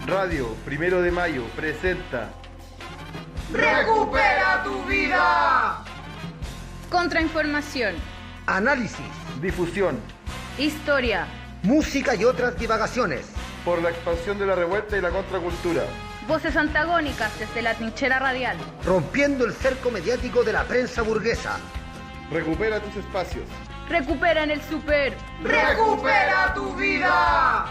Radio Primero de Mayo presenta ¡Recupera tu vida! Contrainformación, Análisis, difusión historia, música y otras divagaciones. por la expansión de la revuelta y la contracultura. voces antagónicas desde la trinchera radial. Rompiendo el cerco mediático de la prensa burguesa. Recupera tus espacios. Recupera en el super. ¡Recupera tu vida!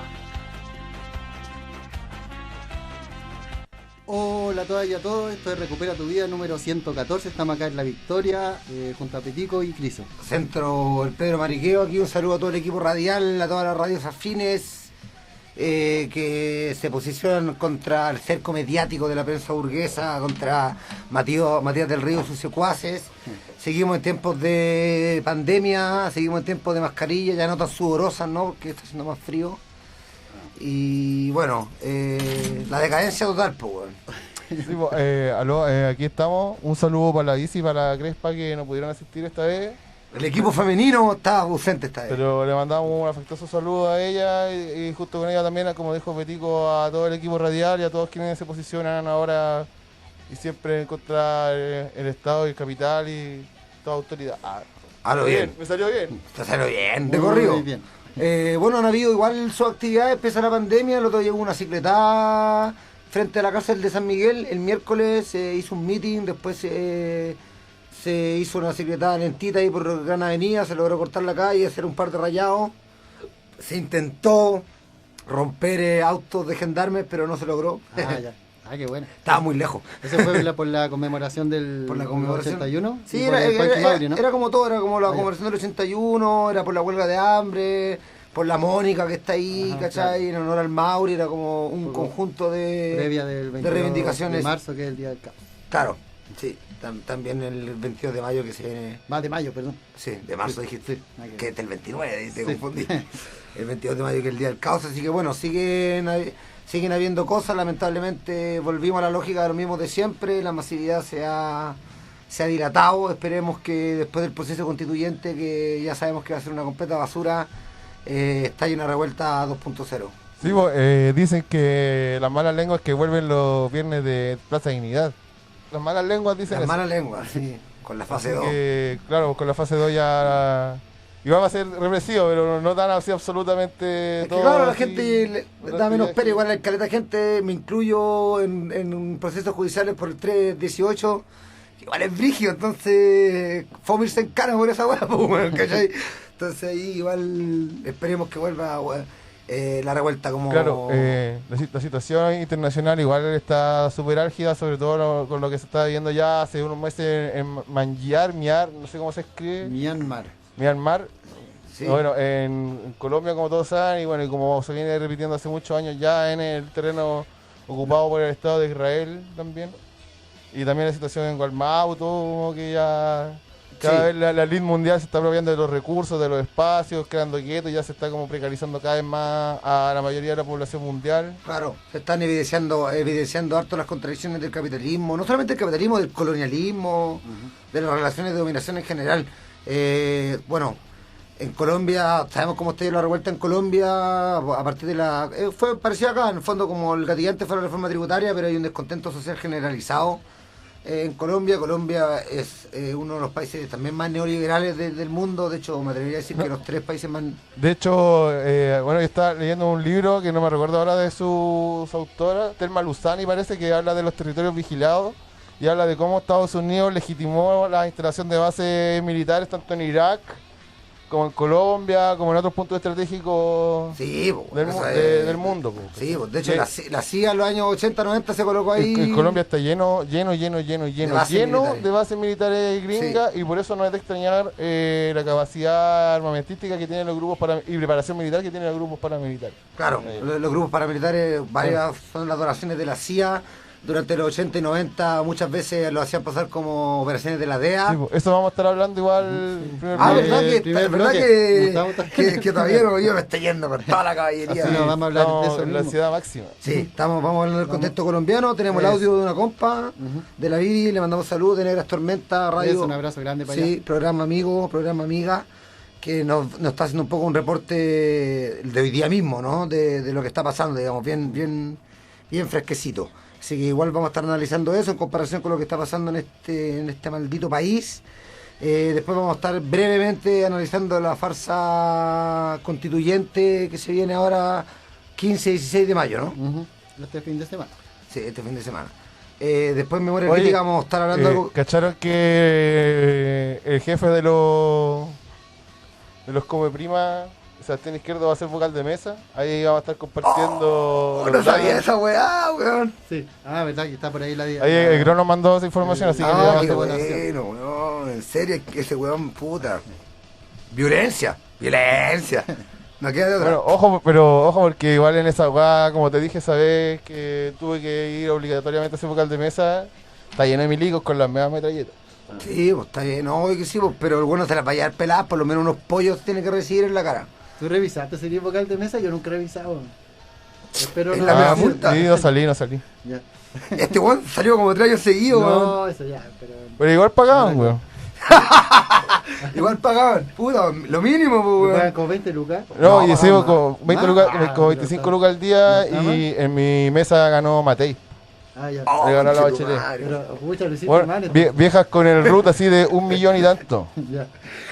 Hola a todas y a todos, esto es Recupera tu Vida número 114, estamos acá en La Victoria, junto a Petico y Criso. Centro el Pedro Mariqueo, aquí un saludo a todo el equipo radial, a todas las radios afines que se posicionan contra el cerco mediático de la prensa burguesa, contra Matías del Río y sus secuaces. Seguimos en tiempos de pandemia, seguimos en tiempos de mascarilla, ya no tan sudorosas, ¿no? Porque está haciendo más frío. Y bueno, la decadencia total, pues, weón. Sí, aló, aquí estamos. Un saludo para la Bici y para la Crespa que no pudieron asistir esta vez. El equipo femenino está ausente esta vez. Pero le mandamos un afectuoso saludo a ella y justo con ella también, como dijo Petico, a todo el equipo radial y a todos quienes se posicionan ahora y siempre contra el Estado y el capital y toda autoridad. Bien. Me salió bien. Te salió bien, de corrido. Muy bien. Bueno, han habido igual sus actividades, empieza la pandemia, el otro llegó una cicletada frente a la cárcel de San Miguel, el miércoles se hizo un meeting, después se hizo una cicletada lentita ahí por Gran Avenida, se logró cortar la calle, hacer un par de rayados, se intentó romper autos de gendarmes, pero no se logró. Ya. Qué bueno. Estaba muy lejos. Eso fue por la conmemoración del Por la conmemoración 81. Sí, y por el Parque Mauri, ¿no? era como todo, era como la conmemoración del 81, era por la huelga de hambre, por la Mónica que está ahí, Ajá, ¿cachai? claro. En honor al Mauri, era como un Por- conjunto de Previa del 22 reivindicaciones. de marzo, que es el día del caos. Claro, sí, también el 22 de mayo que se viene. Va, de mayo, perdón. Sí, de marzo Sí, dijiste, sí, nada que que ver. es el 29, te Sí. confundí. El 22 de mayo que es el día del caos, así que bueno, siguen habiendo cosas, lamentablemente volvimos a la lógica de lo mismo de siempre, la masividad se ha dilatado, esperemos que después del proceso constituyente, que ya sabemos que va a ser una completa basura, estalle una revuelta 2.0. Sí, dicen que las malas lenguas que vuelven los viernes de Plaza Dignidad. Las malas lenguas dicen Las eso. malas lenguas, sí, con la fase Así 2. que, claro, con la fase 2 ya iba a ser represivo, pero no tan así absolutamente Es que todo. claro, la así, gente da menos actividades pena, igual la caleta de gente, me incluyo en un proceso judicial por el 318, igual es brígido, entonces fue irse en cara por esa hueá, pues, weón, ¿cachai? Entonces ahí igual esperemos que vuelva la revuelta como... Claro, la situación internacional igual está súper álgida, sobre todo con lo que se está viendo ya hace unos meses en Myanmar, no sé cómo se escribe, Myanmar. Sí. Bueno, en Colombia, como todos saben, y bueno, y como se viene repitiendo hace muchos años ya en el terreno ocupado por el Estado de Israel también. Y también la situación en Gualmau, todo como que ya cada vez la elite mundial se está apropiando de los recursos, de los espacios, quedando quietos, ya se está como precarizando cada vez más a la mayoría de la población mundial. Claro, se están evidenciando harto las contradicciones del capitalismo, no solamente del capitalismo, del colonialismo, de las relaciones de dominación en general. Bueno, en Colombia, sabemos cómo está la revuelta en Colombia, a partir de la... fue parecido acá, en el fondo como el gatillante fue la reforma tributaria, pero hay un descontento social generalizado. En Colombia es uno de los países también más neoliberales del mundo, de hecho me atrevería a decir que los tres países más... De hecho, bueno, yo estaba leyendo un libro que no me recuerdo ahora de su autora, Thelma Luzani parece, que habla de los territorios vigilados y habla de cómo Estados Unidos legitimó la instalación de bases militares tanto en Irak como en Colombia, como en otros puntos estratégicos Sí, del mundo. Sí, de hecho la CIA en los años 80, 90 se colocó ahí... En Colombia está lleno de bases militares gringas, Sí. y por eso no es de extrañar la capacidad armamentística que tienen los grupos y preparación militar que tienen los grupos paramilitares. Claro, los grupos paramilitares, varias son las donaciones de la CIA. Durante los 80 y 90 muchas veces lo hacían pasar como operaciones de la DEA. Sí, eso vamos a estar hablando igual. Que todavía yo me estoy yendo con toda la caballería. Así no, vamos a hablar de eso en la mismo. ciudad máxima. Sí, vamos a hablar del contexto colombiano. Tenemos el audio de una compa de la Vivi, le mandamos saludos de Negras Tormentas Radio. Un abrazo grande para Sí, allá. programa amigo, programa amiga, que nos está haciendo un poco un reporte de hoy día mismo, ¿no? De lo que está pasando, digamos, bien bien fresquecito. Así que igual vamos a estar analizando eso en comparación con lo que está pasando en este maldito país. Después vamos a estar brevemente analizando la farsa constituyente que se viene ahora 15 y 16 de mayo, ¿no? Este fin de semana. Sí, este fin de semana. Después en Memoria Crítica vamos a estar hablando algo... ¿Cacharon que el jefe de los Come Prima, Sebastián Izquierdo, va a ser vocal de mesa? Ahí vamos a estar compartiendo... no sabía esa weá, weón. Sí. verdad que está por ahí la... Ahí el Gro nos mandó esa información, así que... Qué bueno, weón. En serio, ese weón, puta. Violencia. No queda de otra. Bueno, ojo, porque igual en esa weá, como te dije esa vez que tuve que ir obligatoriamente a ser vocal de mesa, está lleno de milicos con las mismas metralletas. Sí, pues está bien, no, que sí, pues, pero el bueno se las va a llevar peladas, por lo menos unos pollos tiene que recibir en la cara. ¿Tú revisaste sería vocal de mesa? Yo nunca he revisado. Espero ¿Es no. la misma multa? Sí, no salí. Ya. Este weón salió como 3 años seguidos, weón. No, eso ya, Pero igual pagaban, weón. Igual pagaban, puta, lo mínimo, pues, ¿pagan weón. como 20 lucas? No, y No, hicimos más. como 20 Más. lucas, como 25 lucas al día, ¿no y en mi mesa ganó Matei. Ya. Oh, Le ganó a la conche tu Bachelet. madre. Pero, pucha, lo hiciste Bueno, mal. entonces. viejas con el root así de 1 millón y tanto. Ya.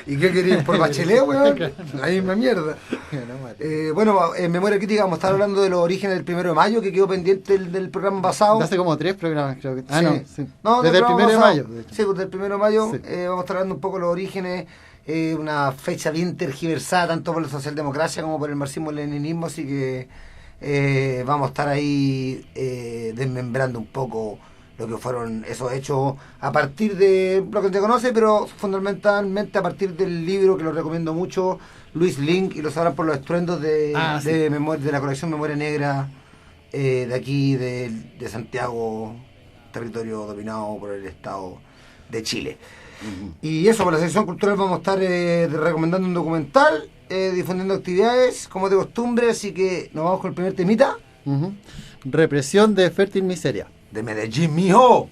¿Y qué querías por Bachelet, weón? La misma mierda. No, mate. Bueno, en Memoria Crítica vamos a estar hablando de los orígenes del 1 de mayo, que quedó pendiente del programa pasado. Hace como 3 programas, creo que. Sí. no. Sí. No, Desde el 1 de pasado. mayo. de hecho. Sí, pues del 1 de mayo Sí. vamos a estar hablando un poco de los orígenes, una fecha bien tergiversada tanto por la socialdemocracia como por el marxismo-leninismo, así que vamos a estar ahí desmembrando un poco lo que fueron esos hechos a partir de lo que se conoce, pero fundamentalmente a partir del libro que lo recomiendo mucho, Luis Link, y lo sabrán por los estruendos de la colección Memoria Negra, de aquí, de Santiago, territorio dominado por el Estado de Chile. Y eso, por la sección cultural vamos a estar recomendando un documental, difundiendo actividades como de costumbre, así que nos vamos con el primer temita. Ujú. Represión de fértil miseria. De Medellín, mijo.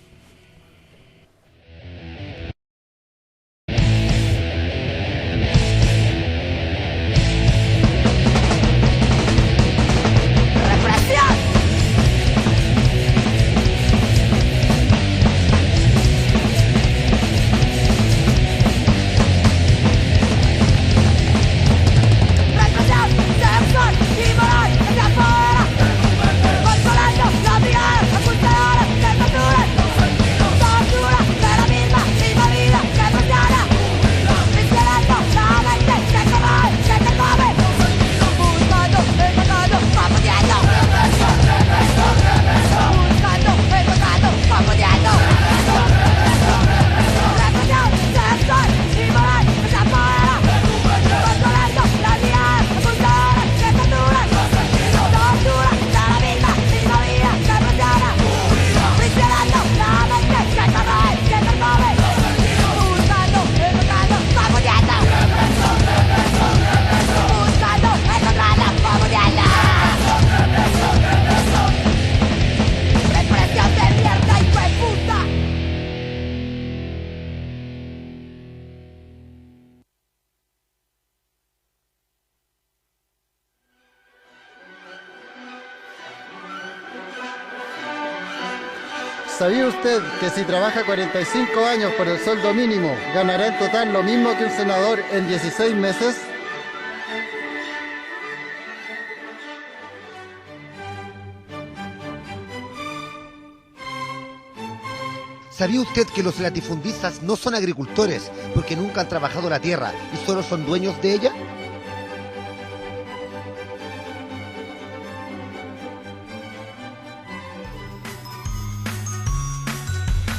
¿Sabía usted que si trabaja 45 años por el sueldo mínimo, ganará en total lo mismo que un senador en 16 meses? ¿Sabía usted que los latifundistas no son agricultores porque nunca han trabajado la tierra y solo son dueños de ella?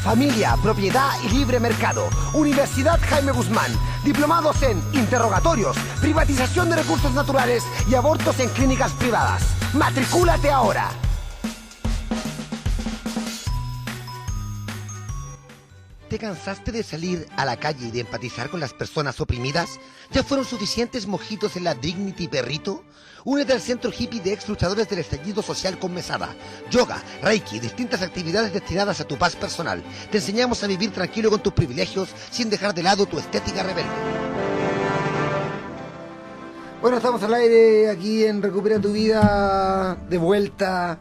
Familia, propiedad y libre mercado. Universidad Jaime Guzmán. Diplomados en interrogatorios, privatización de recursos naturales y abortos en clínicas privadas. ¡Matricúlate ahora! ¿Te cansaste de salir a la calle y de empatizar con las personas oprimidas? ¿Ya fueron suficientes mojitos en la Dignity Perrito? Únete al centro hippie de ex luchadores del estallido social con mesada, yoga, reiki, distintas actividades destinadas a tu paz personal. Te enseñamos a vivir tranquilo con tus privilegios sin dejar de lado tu estética rebelde. Bueno, estamos al aire aquí en Recupera tu Vida, de vuelta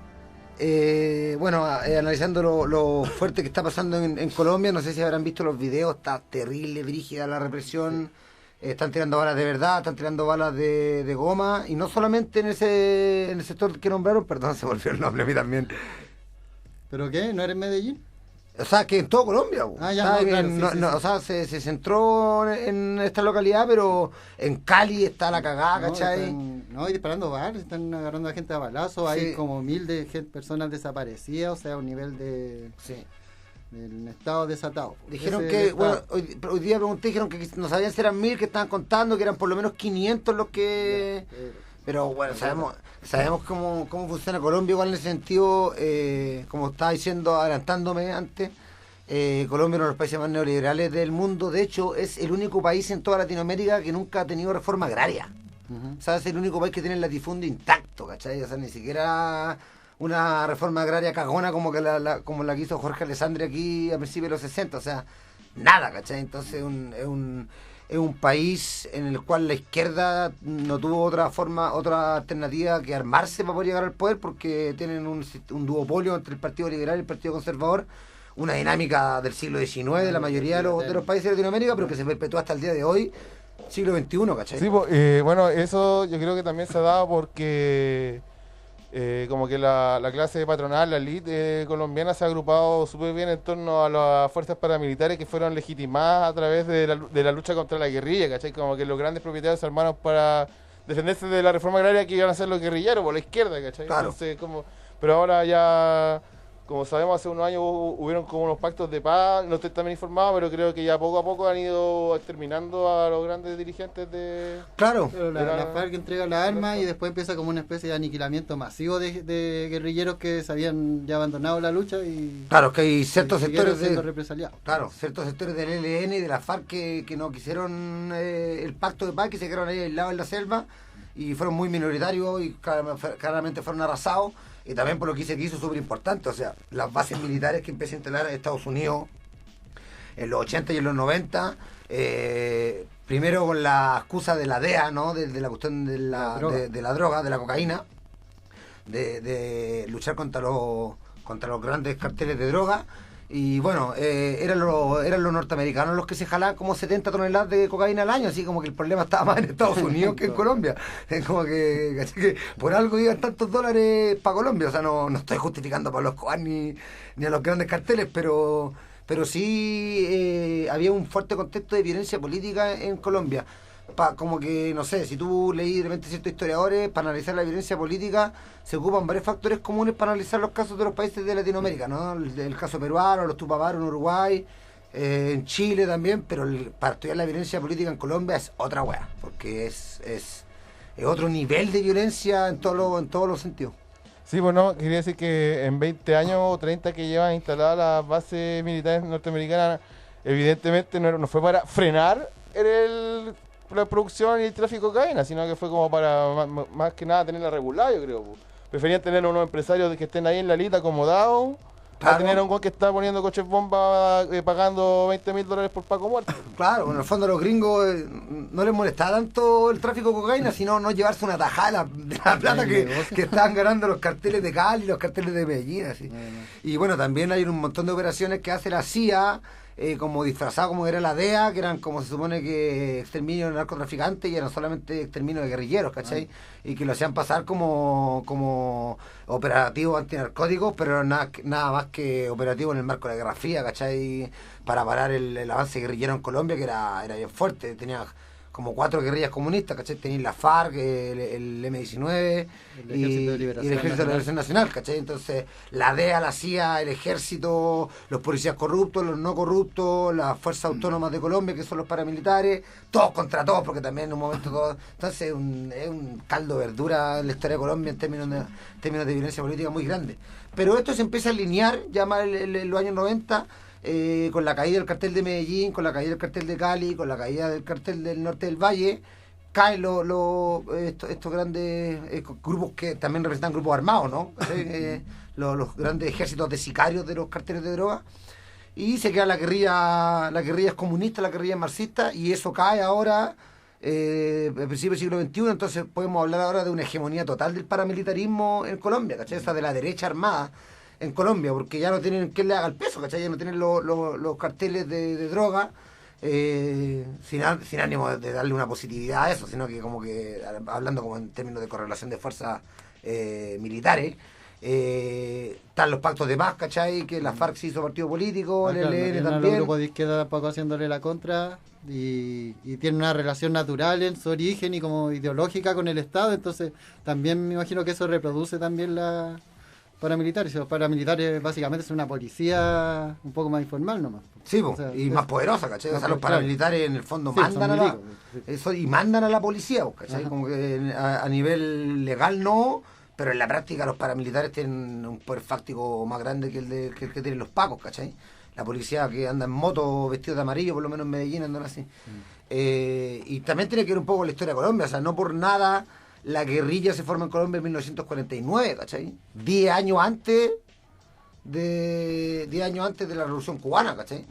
Analizando lo fuerte que está pasando en Colombia, no sé si habrán visto los videos, está terrible, brígida la represión. Están tirando balas de verdad, están tirando balas de goma, y no solamente en el sector que nombraron, perdón, se volvió el nombre a mí también. ¿Pero qué? ¿No eres Medellín? O sea, que en todo Colombia. O sea, se centró en esta localidad, pero en Cali está la cagada, ¿cachai? Y disparando balas, están agarrando a gente a balazos, Sí. hay como 1000 personas desaparecidas, o sea, un nivel de... Sí. del estado desatado. Dijeron Ese que, hoy día pregunté, dijeron que no sabían si eran 1000 que estaban contando, que eran por lo menos 500 los que... Pero bueno, sabemos cómo funciona Colombia, igual en ese sentido, como estaba diciendo, adelantándome antes, Colombia es uno de los países más neoliberales del mundo. De hecho, es el único país en toda Latinoamérica que nunca ha tenido reforma agraria. O sea, es el único país que tiene el latifundio intacto, ¿cachai? O sea, ni siquiera una reforma agraria cagona como la que hizo Jorge Alessandri aquí a principios de los 60. O sea, nada, ¿cachai? Entonces es un país en el cual la izquierda no tuvo otra alternativa que armarse para poder llegar al poder, porque tienen un duopolio entre el Partido Liberal y el Partido Conservador, una dinámica del siglo XIX de la mayoría de los países de Latinoamérica, pero que se perpetúa hasta el día de hoy, siglo XXI, ¿cachai? Sí, eso yo creo que también se ha dado porque como que la clase patronal, la elite colombiana se ha agrupado súper bien en torno a las fuerzas paramilitares que fueron legitimadas a través de la lucha contra la guerrilla, ¿cachai? Como que los grandes propietarios se armaron para defenderse de la reforma agraria que iban a hacer los guerrilleros por la izquierda, ¿cachai? Claro. Entonces, pero ahora ya, como sabemos, hace unos años hubieron como unos pactos de paz, no estoy también informado, pero creo que ya poco a poco han ido exterminando a los grandes dirigentes de... Claro. Pero la FARC entrega las armas y después empieza como una especie de aniquilamiento masivo de guerrilleros que se habían ya abandonado la lucha y... Claro, que hay ciertos sectores represaliados. Claro, ciertos sectores del ELN y de la FARC que no quisieron el pacto de paz, que se quedaron ahí aislados en la selva y fueron muy minoritarios y claramente fueron arrasados. Y también por lo que hizo súper importante, o sea, las bases militares que empezó a instalar Estados Unidos en los 80 y en los 90, primero con la excusa de la DEA, ¿no? De la cuestión de la droga, de la cocaína, de luchar contra los grandes carteles de droga. Y bueno, eran los norteamericanos los que se jalaban como 70 toneladas de cocaína al año, así como que el problema estaba más en Estados Unidos que en Colombia. Es como que por algo iban tantos dólares para Colombia. O sea, no estoy justificando para los Escobar ni a los grandes carteles, pero sí había un fuerte contexto de violencia política en Colombia. Como que, no sé, si tú leí de repente ciertos historiadores, para analizar la violencia política se ocupan varios factores comunes para analizar los casos de los países de Latinoamérica, ¿no? El caso peruano, los Tupamaros en Uruguay, en Chile también, pero para estudiar la violencia política en Colombia es otra wea, porque es otro nivel de violencia en todos los sentidos. Sí, bueno, quería decir que en 20 años o 30 que llevan instaladas las bases militares norteamericanas, evidentemente no fue para frenar la producción y el tráfico de cocaína, sino que fue como para más que nada tenerla regulada, yo creo. Preferían tener unos empresarios que estén ahí en la lista acomodados, a tener un güey que está poniendo coches bomba pagando $20,000 por Paco muerto. Claro, en el fondo a los gringos no les molestaba tanto el tráfico de cocaína, sino no llevarse una tajada de la plata que estaban ganando los carteles de Cali, los carteles de Medellín, así. Y bueno, también hay un montón de operaciones que hace la CIA, como disfrazado como era la DEA, que eran como se supone que exterminio de narcotraficantes y eran solamente exterminio de guerrilleros, ¿cachai? Y que lo hacían pasar como operativos antinarcóticos, pero nada más que operativo en el marco de la Guerra Fría, ¿cachai? Para parar el avance guerrillero en Colombia, que era bien fuerte. Tenía como 4 guerrillas comunistas, ¿cachai? Tenéis la FARC, el M-19 y el Ejército de Liberación Nacional, ¿cachai? Entonces, la DEA, la CIA, el Ejército, los policías corruptos, los no corruptos, las Fuerzas Autónomas de Colombia, que son los paramilitares, todos contra todos, porque también en un momento todos... Entonces, es un caldo de verdura en la historia de Colombia en términos de violencia política muy grande. Pero esto se empieza a alinear ya más en los años 90, con la caída del cartel de Medellín, con la caída del cartel de Cali, con la caída del cartel del norte del Valle, caen estos grandes grupos que también representan grupos armados, ¿no? Los grandes ejércitos de sicarios de los carteles de droga, y se queda la guerrilla es comunista, la guerrilla es marxista, y eso cae ahora al principio del siglo XXI, entonces podemos hablar ahora de una hegemonía total del paramilitarismo en Colombia, ¿cachai? Esa de la derecha armada en Colombia, porque ya no tienen quien le haga el peso, ¿cachai? Ya no tienen los carteles de droga, sin ánimo de darle una positividad a eso, sino que como que, hablando como en términos de correlación de fuerzas militares, están los pactos de paz, ¿cachai? Que la FARC se hizo partido político, el ELN también. Los grupos de izquierda tampoco haciéndole la contra y tiene una relación natural en su origen y como ideológica con el Estado, entonces también me imagino que eso reproduce también la paramilitares. Los paramilitares básicamente son una policía un poco más informal nomás. Sí, O sea, y más poderosa, ¿cachai? O sea, los paramilitares en el fondo sí, mandan a son eso, y mandan a la policía, ¿cachai? Ajá. Como que a nivel legal no, pero en la práctica los paramilitares tienen un poder fáctico más grande que el que tienen los pacos, ¿cachai? La policía que anda en moto vestido de amarillo, por lo menos en Medellín andan así. Y también tiene que ver un poco con la historia de Colombia, o sea, no por nada la guerrilla se forma en Colombia en 1949, ¿cachai? 10 años antes de la Revolución Cubana, ¿cachai?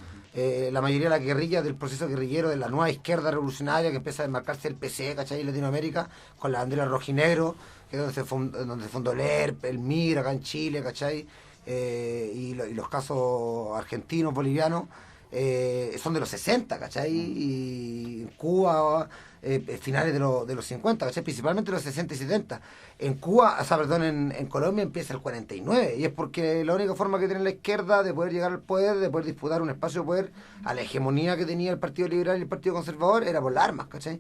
La mayoría de la guerrilla del proceso guerrillero de la nueva izquierda revolucionaria que empieza a desmarcarse el PC, ¿cachai? En Latinoamérica, con la bandera rojinegro, que es donde se fundó el ERP, el MIR, acá en Chile, ¿cachai? Y los casos argentinos, bolivianos, son de los 60, ¿cachai? Y en Cuba, finales de los 50, ¿cachai? Principalmente los 60 y 70. En Cuba, o sea, perdón, en Colombia empieza el 49, y es porque la única forma que tiene la izquierda de poder llegar al poder, de poder disputar un espacio de poder a la hegemonía que tenía el Partido Liberal y el Partido Conservador, era por las armas, ¿cachai?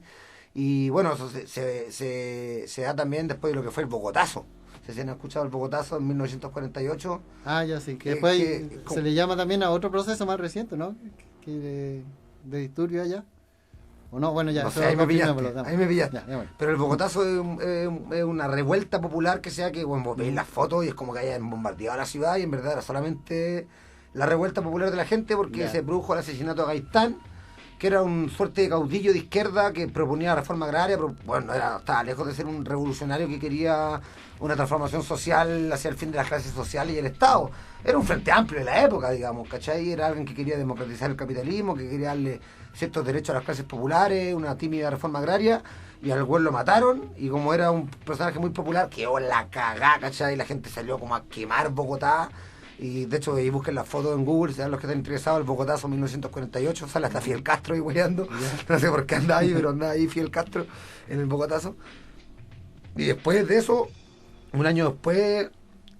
Y bueno, eso se da también después de lo que fue el Bogotazo. ¿Se han escuchado el Bogotazo en 1948? Ah, ya sí, que después se le llama también a otro proceso más reciente, ¿no? Que de disturbio allá. ¿O no? Bueno, ya, No eso sé, ahí me confirmémoslo, pillaste. dame. Ahí me pillaste. Ya, bueno. Pero el Bogotazo es una revuelta popular que sea que, bueno, vos veis las fotos y es como que hayan bombardeado la ciudad y en verdad era solamente la revuelta popular de la gente porque Ya. se produjo el asesinato de Gaitán, que era un suerte de caudillo de izquierda que proponía reforma agraria, pero bueno, estaba lejos de ser un revolucionario que quería una transformación social hacia el fin de las clases sociales y el Estado. Era un frente amplio de la época, digamos, ¿cachai? Era alguien que quería democratizar el capitalismo, que quería darle ciertos derechos a las clases populares, una tímida reforma agraria, y al güey lo mataron, y como era un personaje muy popular, quedó la cagá, ¿cachai? Y la gente salió como a quemar Bogotá. Y de hecho, ahí busquen las fotos en Google, sean los que están interesados, el Bogotazo 1948, sale hasta Fidel Castro ahí hueleando. No sé por qué anda ahí, pero anda ahí Fidel Castro en el Bogotazo. Y después de eso, un año después,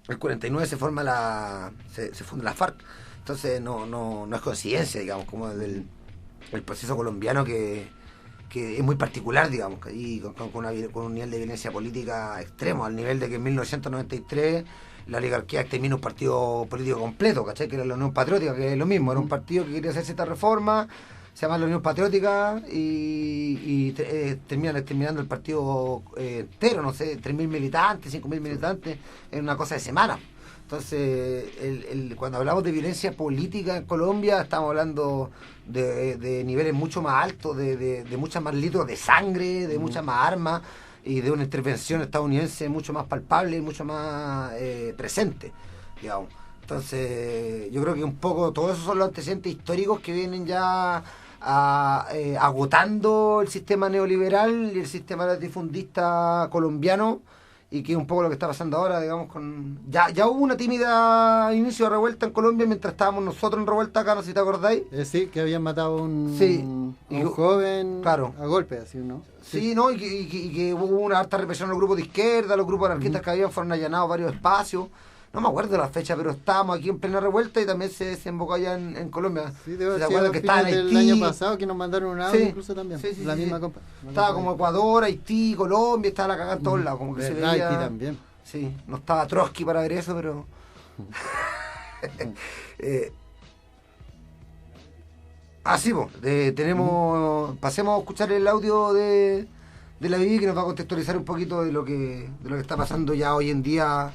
el 49 se forma se funda la FARC. Entonces no es coincidencia, digamos, como el proceso colombiano que es muy particular, digamos, y con un nivel de violencia política extremo, al nivel de que en 1993 la oligarquía extermina un partido político completo, ¿cachai? Que era la Unión Patriótica, que es lo mismo, era un partido que quería hacer esta reforma, se llama la Unión Patriótica y terminan exterminando el partido entero, no sé, 3.000 militantes, 5.000 militantes, en una cosa de semana. Entonces, cuando hablamos de violencia política en Colombia, estamos hablando de niveles mucho más altos, de muchas más litros de sangre, de muchas más armas, y de una intervención estadounidense mucho más palpable, mucho más presente, digamos. Entonces, yo creo que un poco todos esos son los antecedentes históricos que vienen ya agotando el sistema neoliberal y el sistema latifundista colombiano, y que es un poco lo que está pasando ahora, digamos, ya hubo una tímida inicio de revuelta en Colombia mientras estábamos nosotros en revuelta acá, no sé si te acordáis. Sí, que habían matado a un Y joven claro. a golpe, así, ¿no? Sí, ¿no? Y que hubo una harta represión en los grupos de izquierda, los grupos anarquistas que habían, fueron allanados varios espacios. No me acuerdo la fecha, pero estábamos aquí en plena revuelta y también se desembocó allá en Colombia. Sí, debe ¿Se haber sido acuerdan a que estaba en finales del Haití? año pasado que nos mandaron un audio, Sí, incluso también, sí, la sí, misma sí. compa. Estaba como Ecuador, Haití, Colombia, estaba la cagada en todos lados, como que se ¿Verdad? veía... Haití también. Sí, no estaba Trotsky para ver eso, pero... sí, pues, pasemos a escuchar el audio de la Vivi, que nos va a contextualizar un poquito de lo que está pasando ya hoy en día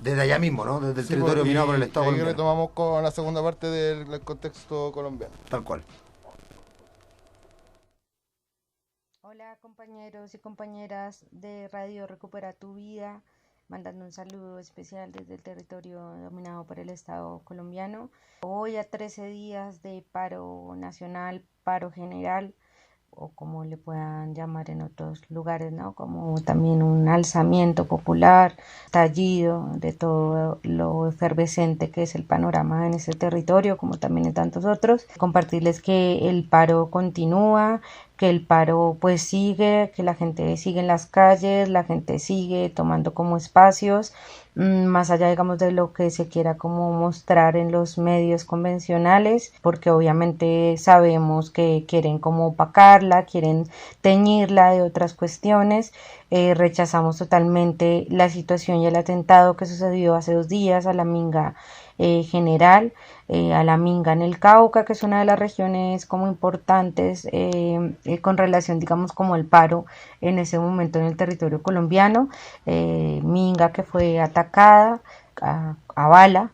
desde allá mismo, ¿no? Desde el territorio dominado por el Estado Ahí colombiano. retomamos con la segunda parte del contexto colombiano. Tal cual. Hola compañeros y compañeras de Radio Recupera tu Vida, mandando un saludo especial desde el territorio dominado por el Estado colombiano. Hoy, a 13 días de paro nacional, paro general, o como le puedan llamar en otros lugares, ¿no? Como también un alzamiento popular, estallido de todo lo efervescente que es el panorama en ese territorio, como también en tantos otros. Compartirles que el paro continúa, que el paro pues sigue, que la gente sigue en las calles, la gente sigue tomando como espacios, más allá digamos de lo que se quiera como mostrar en los medios convencionales, porque obviamente sabemos que quieren como opacarla, quieren teñirla de otras cuestiones. Rechazamos totalmente la situación y el atentado que sucedió hace 2 días a la Minga general, a la Minga en el Cauca, que es una de las regiones como importantes con relación digamos como el paro en ese momento en el territorio colombiano. Minga que fue atacada a bala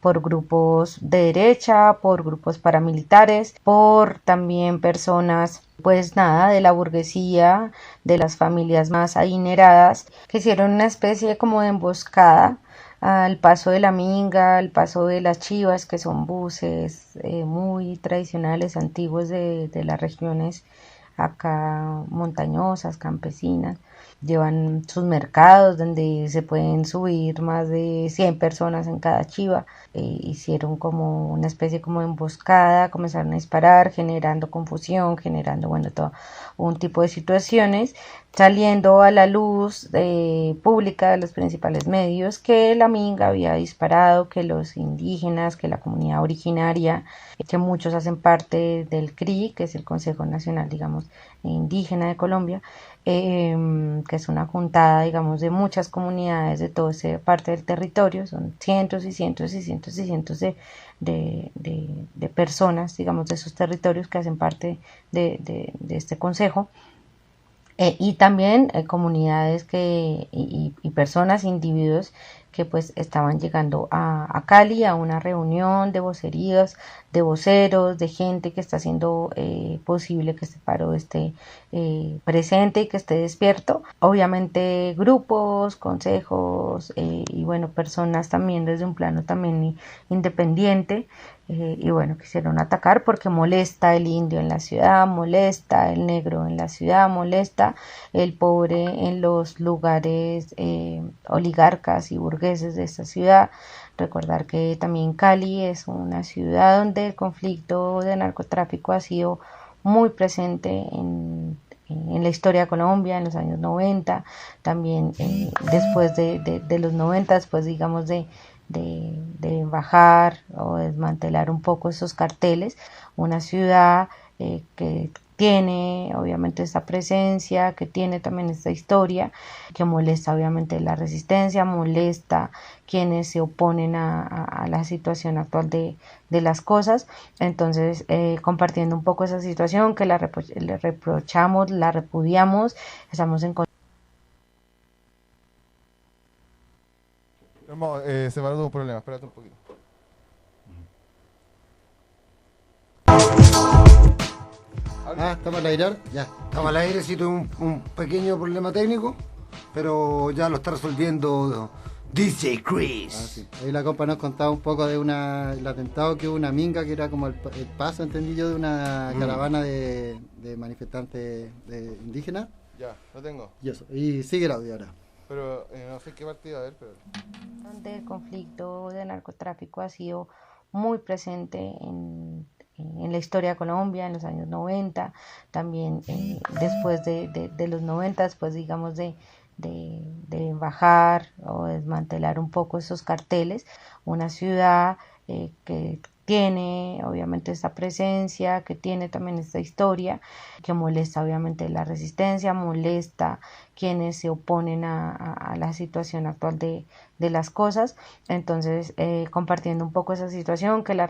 por grupos de derecha, por grupos paramilitares, por también personas pues nada de la burguesía, de las familias más adineradas, que hicieron una especie como de emboscada al paso de la Minga, al paso de las Chivas, que son buses muy tradicionales, antiguos de las regiones acá montañosas, campesinas. Llevan sus mercados donde se pueden subir más de 100 personas en cada chiva. Hicieron como una especie como de emboscada, comenzaron a disparar, generando confusión, generando bueno todo un tipo de situaciones, saliendo a la luz pública de los principales medios que la Minga había disparado, que los indígenas, que la comunidad originaria, que muchos hacen parte del CRI, que es el Consejo Nacional, digamos, Indígena de Colombia, que es una juntada, digamos, de muchas comunidades de toda esa parte del territorio, son cientos y cientos y cientos y cientos de personas, digamos, de esos territorios que hacen parte de este consejo. Y también comunidades y personas, individuos que pues estaban llegando a Cali a una reunión de vocerías, de voceros, de gente que está haciendo posible que este paro esté presente y que esté despierto. Obviamente grupos, consejos y bueno, personas también desde un plano también independiente. Y bueno, quisieron atacar porque molesta el indio en la ciudad, molesta el negro en la ciudad, molesta el pobre en los lugares oligarcas y burgueses de esta ciudad. Recordar que también Cali es una ciudad donde el conflicto de narcotráfico ha sido muy presente en la historia de Colombia en los años 90, también después de los 90, después digamos de bajar o desmantelar un poco esos carteles, una ciudad que tiene obviamente esta presencia, que tiene también esta historia, que molesta obviamente la resistencia, molesta quienes se oponen a la situación actual de las cosas. Entonces, compartiendo un poco esa situación que le reprochamos, la repudiamos, estamos en contra. Hermano, se paró un problema, espérate un poquito. ¿Estamos al aire? Ya. Estamos al aire, sí, tuve un pequeño problema técnico, pero ya lo está resolviendo DJ Chris. Sí. Ahí la compa nos contaba un poco de el atentado que hubo una Minga, que era como el paso, entendí yo, de una caravana de manifestantes indígenas. Ya, lo tengo. Y eso, y sigue el audio ahora. Pero no sé qué partido, a ver, pero... Donde el conflicto de narcotráfico ha sido muy presente en la historia de Colombia en los años 90, también después de los 90, después digamos de bajar o desmantelar un poco esos carteles, una ciudad que tiene obviamente esta presencia, que tiene también esta historia, que molesta obviamente la resistencia, molesta quienes se oponen a la situación actual de las cosas. Entonces, compartiendo un poco esa situación que le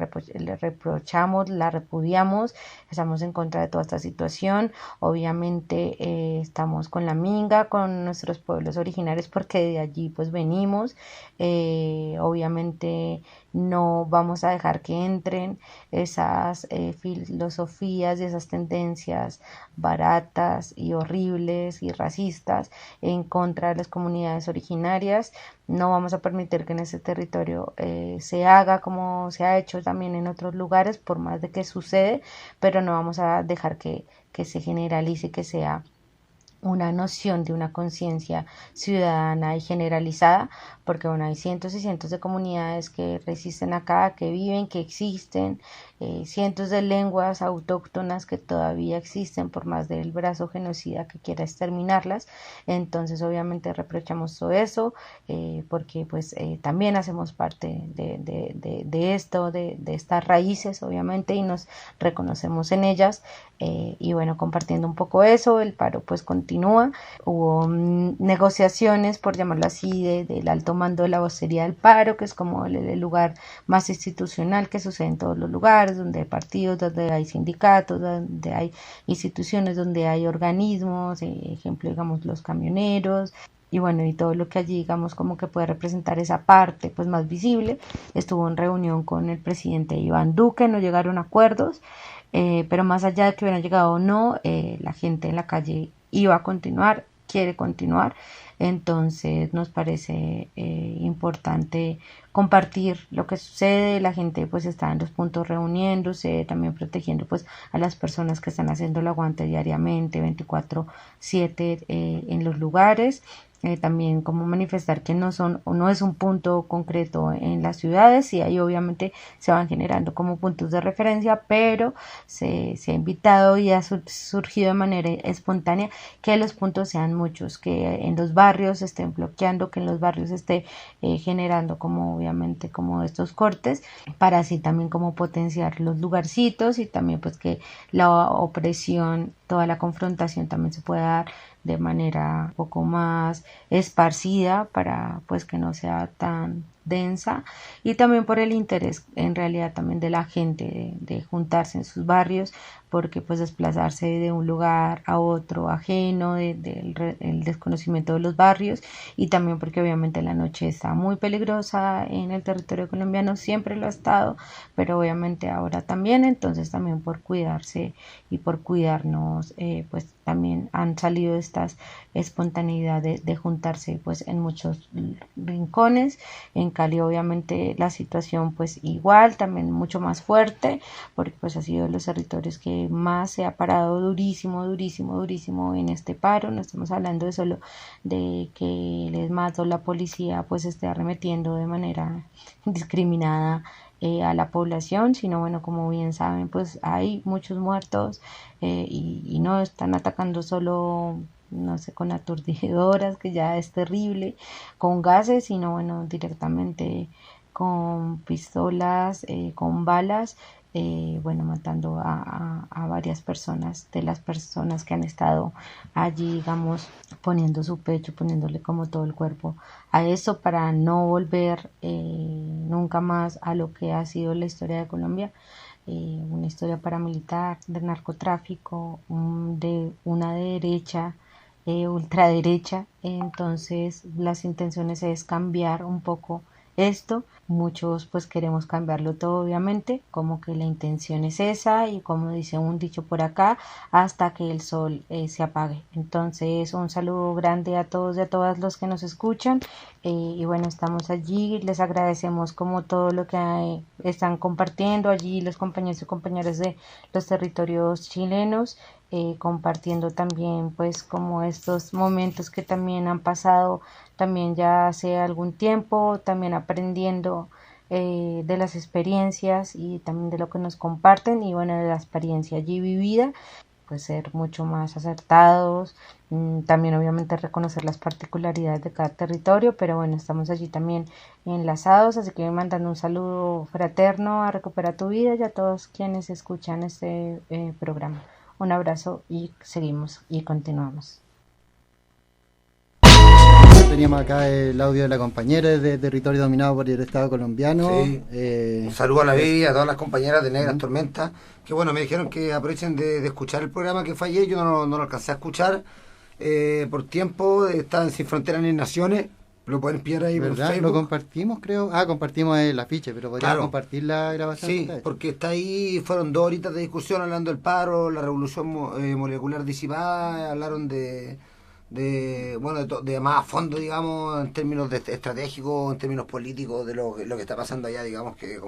reprochamos, la repudiamos, estamos en contra de toda esta situación. Obviamente estamos con la Minga, con nuestros pueblos originarios, porque de allí pues venimos. Obviamente no vamos a dejar que entren esas filosofías y esas tendencias baratas y horribles y racistas violentas en contra de las comunidades originarias. No vamos a permitir que en ese territorio se haga como se ha hecho también en otros lugares, por más de que sucede, pero no vamos a dejar que se generalice, que sea una noción de una conciencia ciudadana y generalizada, porque bueno, hay cientos y cientos de comunidades que resisten acá, que viven, que existen, cientos de lenguas autóctonas que todavía existen por más del brazo genocida que quiera exterminarlas. Entonces obviamente reprochamos todo eso, porque pues también hacemos parte de esto, de estas raíces obviamente, y nos reconocemos en ellas. Y bueno, compartiendo un poco eso, el paro pues continúa. Hubo negociaciones, por llamarlo así, del alto mando de la vocería del paro, que es como el lugar más institucional que sucede en todos los lugares, donde hay partidos, donde hay sindicatos, donde hay instituciones, donde hay organismos, ejemplo, digamos, los camioneros. Y bueno, y todo lo que allí, digamos, como que puede representar esa parte pues más visible. Estuvo en reunión con el presidente Iván Duque, no llegaron a acuerdos. Pero más allá de que hubieran llegado o no, la gente en la calle iba a continuar, quiere continuar. Entonces nos parece importante compartir lo que sucede. La gente pues está en los puntos reuniéndose, también protegiendo pues a las personas que están haciendo el aguante diariamente, 24/7 en los lugares. También como manifestar que no es un punto concreto en las ciudades, y ahí obviamente se van generando como puntos de referencia, pero se ha invitado y ha surgido de manera espontánea que los puntos sean muchos, que en los barrios estén bloqueando, que en los barrios esté generando como obviamente como estos cortes, para así también como potenciar los lugarcitos, y también pues que la opresión, toda la confrontación también se pueda dar de manera un poco más esparcida, para pues que no sea tan densa, y también por el interés en realidad también de la gente de juntarse en sus barrios, porque pues desplazarse de un lugar a otro ajeno, el desconocimiento de los barrios, y también porque obviamente la noche está muy peligrosa en el territorio colombiano, siempre lo ha estado, pero obviamente ahora también. Entonces también por cuidarse y por cuidarnos, pues también han salido estas espontaneidad de juntarse pues en muchos rincones. En Cali obviamente la situación pues igual, también mucho más fuerte, porque pues ha sido de los territorios que más se ha parado durísimo en este paro. No estamos hablando de solo de que el ESMAD o la policía pues esté arremetiendo de manera indiscriminada a la población, sino bueno, como bien saben, pues hay muchos muertos, y no están atacando solo, no sé, con aturdidoras, que ya es terrible, con gases, sino bueno, directamente con pistolas, con balas, bueno, matando a varias personas, de las personas que han estado allí, digamos, poniendo su pecho, poniéndole como todo el cuerpo a eso, para no volver nunca más a lo que ha sido la historia de Colombia, una historia paramilitar, de narcotráfico, de una derecha, ultraderecha. Entonces las intenciones es cambiar un poco esto. Muchos pues queremos cambiarlo todo, obviamente, como que la intención es esa, y como dice un dicho por acá, hasta que el sol se apague. Entonces un saludo grande a todos y a todas los que nos escuchan, y bueno, estamos allí, les agradecemos como todo lo que están compartiendo allí los compañeros y compañeras de los territorios chilenos, compartiendo también pues como estos momentos que también han pasado también ya hace algún tiempo, también aprendiendo de las experiencias y también de lo que nos comparten, y bueno, de la experiencia allí vivida, pues ser mucho más acertados, también obviamente reconocer las particularidades de cada territorio, pero bueno, estamos allí también enlazados, así que mandando un saludo fraterno a Recupera tu Vida y a todos quienes escuchan este programa. Un abrazo y seguimos y continuamos. Teníamos acá el audio de la compañera de territorio dominado por el Estado colombiano. Sí. Un saludo a la Vivi, a todas las compañeras de Negras Tormentas, que bueno, me dijeron que aprovechen de escuchar el programa que fallé. Yo no lo alcancé a escuchar por tiempo. Están Sin Fronteras ni Naciones, lo pueden pillar ahí por Facebook. Lo compartimos, creo. Compartimos el afiche, pero podríamos compartir la grabación. Sí, porque está ahí, fueron 2 horitas de discusión hablando del paro, la revolución molecular disipada, hablaron de de más a fondo, digamos, en términos estratégicos, en términos políticos, de lo que está pasando allá, digamos, que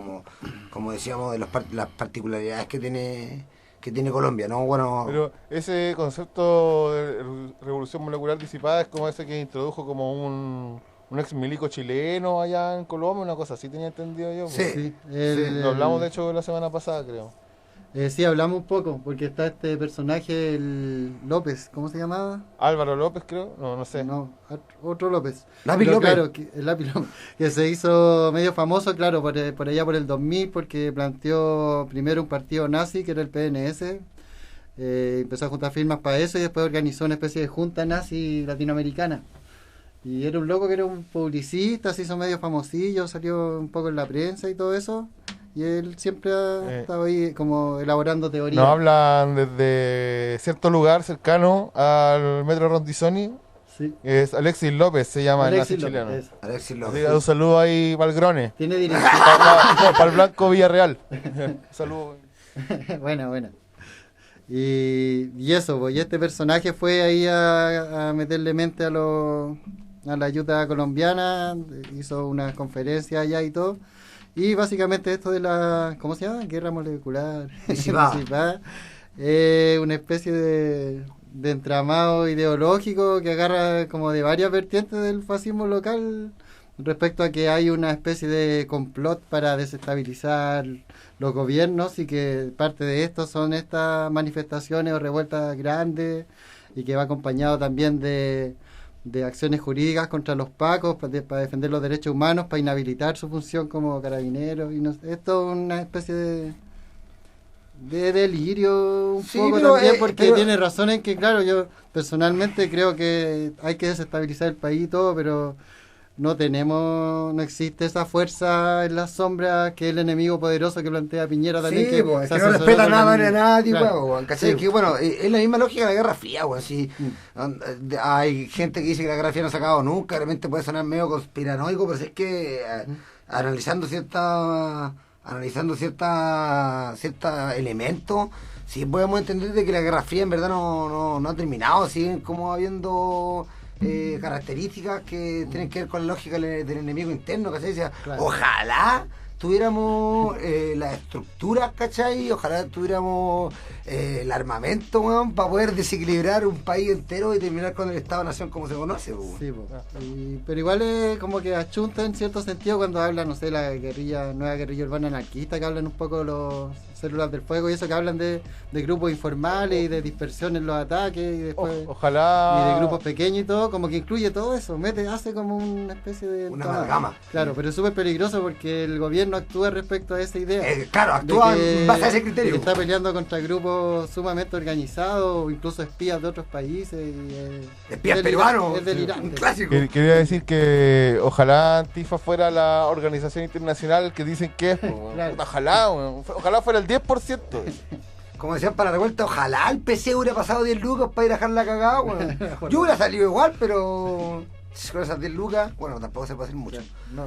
como decíamos, de las particularidades que tiene Colombia, ¿no? Bueno, pero ese concepto de revolución molecular disipada es como ese que introdujo como un ex milico chileno allá en Colombia, una cosa así tenía entendido yo. Sí, Lo hablamos de hecho la semana pasada, creo. Sí, hablamos un poco, porque está este personaje, el López, ¿cómo se llamaba? Álvaro López, creo, no sé. No, otro López. Lápiz Pero López. Claro, el Lápiz López, que se hizo medio famoso, claro, por allá por el 2000, porque planteó primero un partido nazi, que era el PNS, empezó a juntar firmas para eso y después organizó una especie de junta nazi latinoamericana. Y era un loco que era un publicista, se hizo medio famosillo, salió un poco en la prensa y todo eso. Y él siempre ha estado ahí como elaborando teorías. Nos hablan desde cierto lugar cercano al Metro Rondizoni. Sí. Es Alexis López, se llama Alexis el nazi López, chileno. eso. Alexis Así López. que un saludo ahí para el Grone. Tiene dirección. Para el Blanco Villarreal. Saludos. Buena. Y eso, pues, y este personaje fue ahí a meterle mente a la ayuda colombiana, hizo unas conferencias allá y todo. Y básicamente esto de la, ¿cómo se llama? Guerra molecular. Disipada. Una especie de entramado ideológico que agarra como de varias vertientes del fascismo local respecto a que hay una especie de complot para desestabilizar los gobiernos y que parte de esto son estas manifestaciones o revueltas grandes y que va acompañado también de acciones jurídicas contra los pacos para defender los derechos humanos, para inhabilitar su función como carabineros. Y esto es una especie de delirio un poco también, porque tiene razón en que, claro, yo personalmente creo que hay que desestabilizar el país y todo, pero no existe esa fuerza en las sombras que es el enemigo poderoso que plantea Piñera también. Sí, pues, que no respeta nada ni a nadie, weón. ¿Cachai? Que bueno, es la misma lógica de la Guerra Fría, weón. Si hay gente que dice que la Guerra Fría no se ha acabado nunca, realmente puede sonar medio conspiranoico, pero es que analizando ciertos elementos, sí podemos entender de que la Guerra Fría en verdad no ha terminado, siguen como habiendo características que tienen que ver con la lógica del enemigo interno, ¿cachai? O sea, claro. Ojalá tuviéramos las estructuras, ¿cachai? Ojalá tuviéramos el armamento, weón, para poder desequilibrar un país entero y terminar con el Estado-Nación como se conoce, weón. Sí, pero igual es como que achunta en cierto sentido cuando hablan, no sé, la nueva guerrilla urbana anarquista, que hablan un poco los células del fuego y eso, que hablan de grupos informales y de dispersión en los ataques y después ojalá y de grupos pequeños y todo, como que incluye todo eso, hace como una especie de una amalgama. Claro, pero es súper peligroso porque el gobierno actúa respecto a esa idea. Claro, actúa en base a ese criterio. Está peleando contra grupos sumamente organizados o incluso espías de otros países. Espías peruanos, es delirante. Un clásico. Quería decir que ojalá Antifa fuera la organización internacional que dicen que es. Claro. Ojalá fuera el 10%. Como decían para la revuelta, ojalá el PC hubiera pasado 10 lucas para ir a dejar la cagada, bueno. Yo hubiera salido igual, pero con esas 10 lucas, bueno, tampoco se puede hacer mucho. No.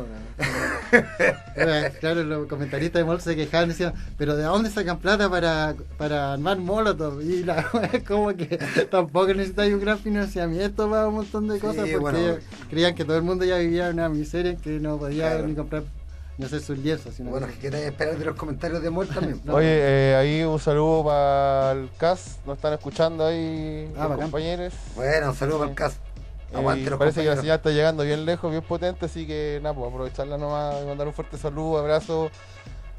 Claro, los comentaristas de Mol se quejaban, decían, pero ¿de dónde sacan plata para armar molotov? Y la es como que tampoco necesitáis un gran financiamiento para un montón de cosas, porque ellos creían que todo el mundo ya vivía en una miseria en que no podía ni comprar ni hacer sus lienzos. Bueno, que te esperar de los comentarios de Mol también. Oye, ahí un saludo para el CAS, nos están escuchando ahí los compañeros. Bueno, un saludo para el CAS. Parece que la señal está llegando bien lejos, bien potente, así que nada, pues aprovecharla nomás y mandar un fuerte saludo, abrazo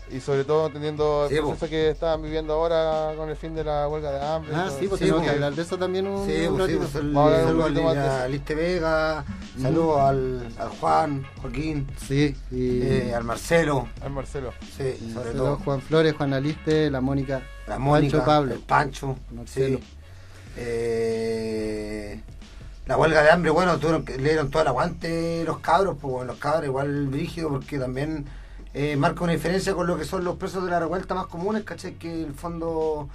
y sobre todo entendiendo el proceso que estaban viviendo ahora con el fin de la huelga de hambre. Pues tenemos que hablar de eso también saludos a Liste Vega, saludos al Joaquín, al Marcelo. Sí, sobre todo. Juan Flores, Juan Aliste, la Mónica, Pancho, Pablo. El Pancho, Marcelo. La huelga de hambre, bueno, le dieron todo el aguante los cabros, pues bueno, los cabros igual brígido porque también marca una diferencia con lo que son los presos de la revuelta más comunes, ¿cachai? Que en el fondo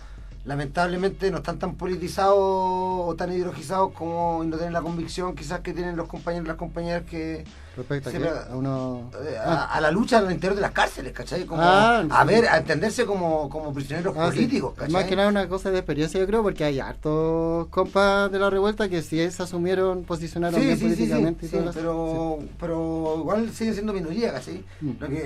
lamentablemente no están tan politizados o tan ideologizados como y no tienen la convicción quizás que tienen los compañeros y las compañeras que Respecto a, siempre, a uno... a la lucha al interior de las cárceles, ¿cachai? Como a entenderse como prisioneros políticos, ¿cachai? Más que nada una cosa de experiencia, yo creo, porque hay hartos compas de la revuelta que sí se asumieron, posicionaron bien políticamente y todo pero igual siguen siendo minoría, ¿cachai?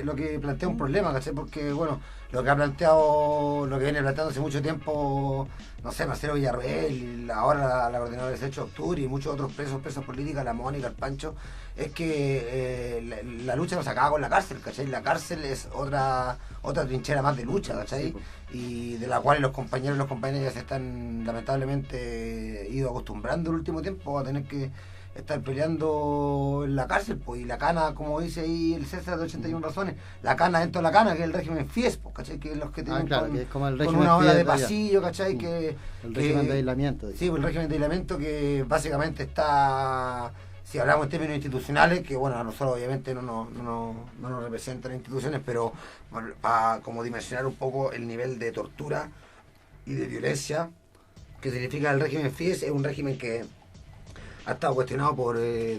Lo que plantea un problema, ¿cachai? Porque, bueno, lo que viene planteando hace mucho tiempo, no sé, Marcelo Villarroel, ahora la coordinadora del 18 de octubre y muchos otros presos políticos, la Mónica, el Pancho, es que la lucha no se acaba con la cárcel, ¿cachai? La cárcel es otra trinchera más de lucha, ¿cachai? Y de la cual los compañeros y las compañeras ya se están lamentablemente ido acostumbrando el último tiempo a tener que estar peleando en la cárcel, pues, y la cana, como dice ahí el César de 81 razones, la cana dentro de la cana, que es el régimen FIES, pues, ¿cachai? Que es los que tienen que es como el con régimen una ola FIES de pasillo, ¿cachai? El régimen de aislamiento. Sí, pues, el régimen de aislamiento que básicamente está, si hablamos en términos institucionales, que bueno, a nosotros obviamente no nos representan las instituciones, pero para como dimensionar un poco el nivel de tortura y de violencia que significa el régimen FIES, es un régimen que ha estado cuestionado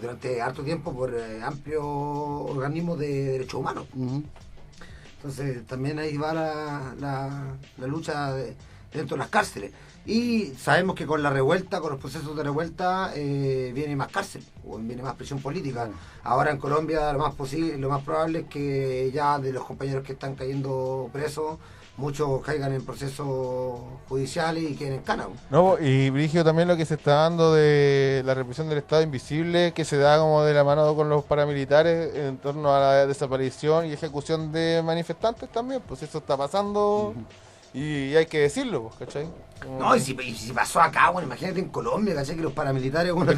durante harto tiempo por amplios organismos de derechos humanos. Entonces también ahí va la lucha dentro de las cárceles. Y sabemos que con la revuelta, con los procesos de revuelta, viene más cárcel, o viene más prisión política. Ahora en Colombia lo más probable es que ya de los compañeros que están cayendo presos, muchos caigan en procesos judiciales y queden en cana. No, y Brigio, también lo que se está dando de la represión del Estado invisible, que se da como de la mano con los paramilitares en torno a la desaparición y ejecución de manifestantes también, pues eso está pasando y hay que decirlo, pues, ¿cachai? No, y si pasó acá, bueno, imagínate en Colombia, ¿cachai? Que los paramilitares... Bueno,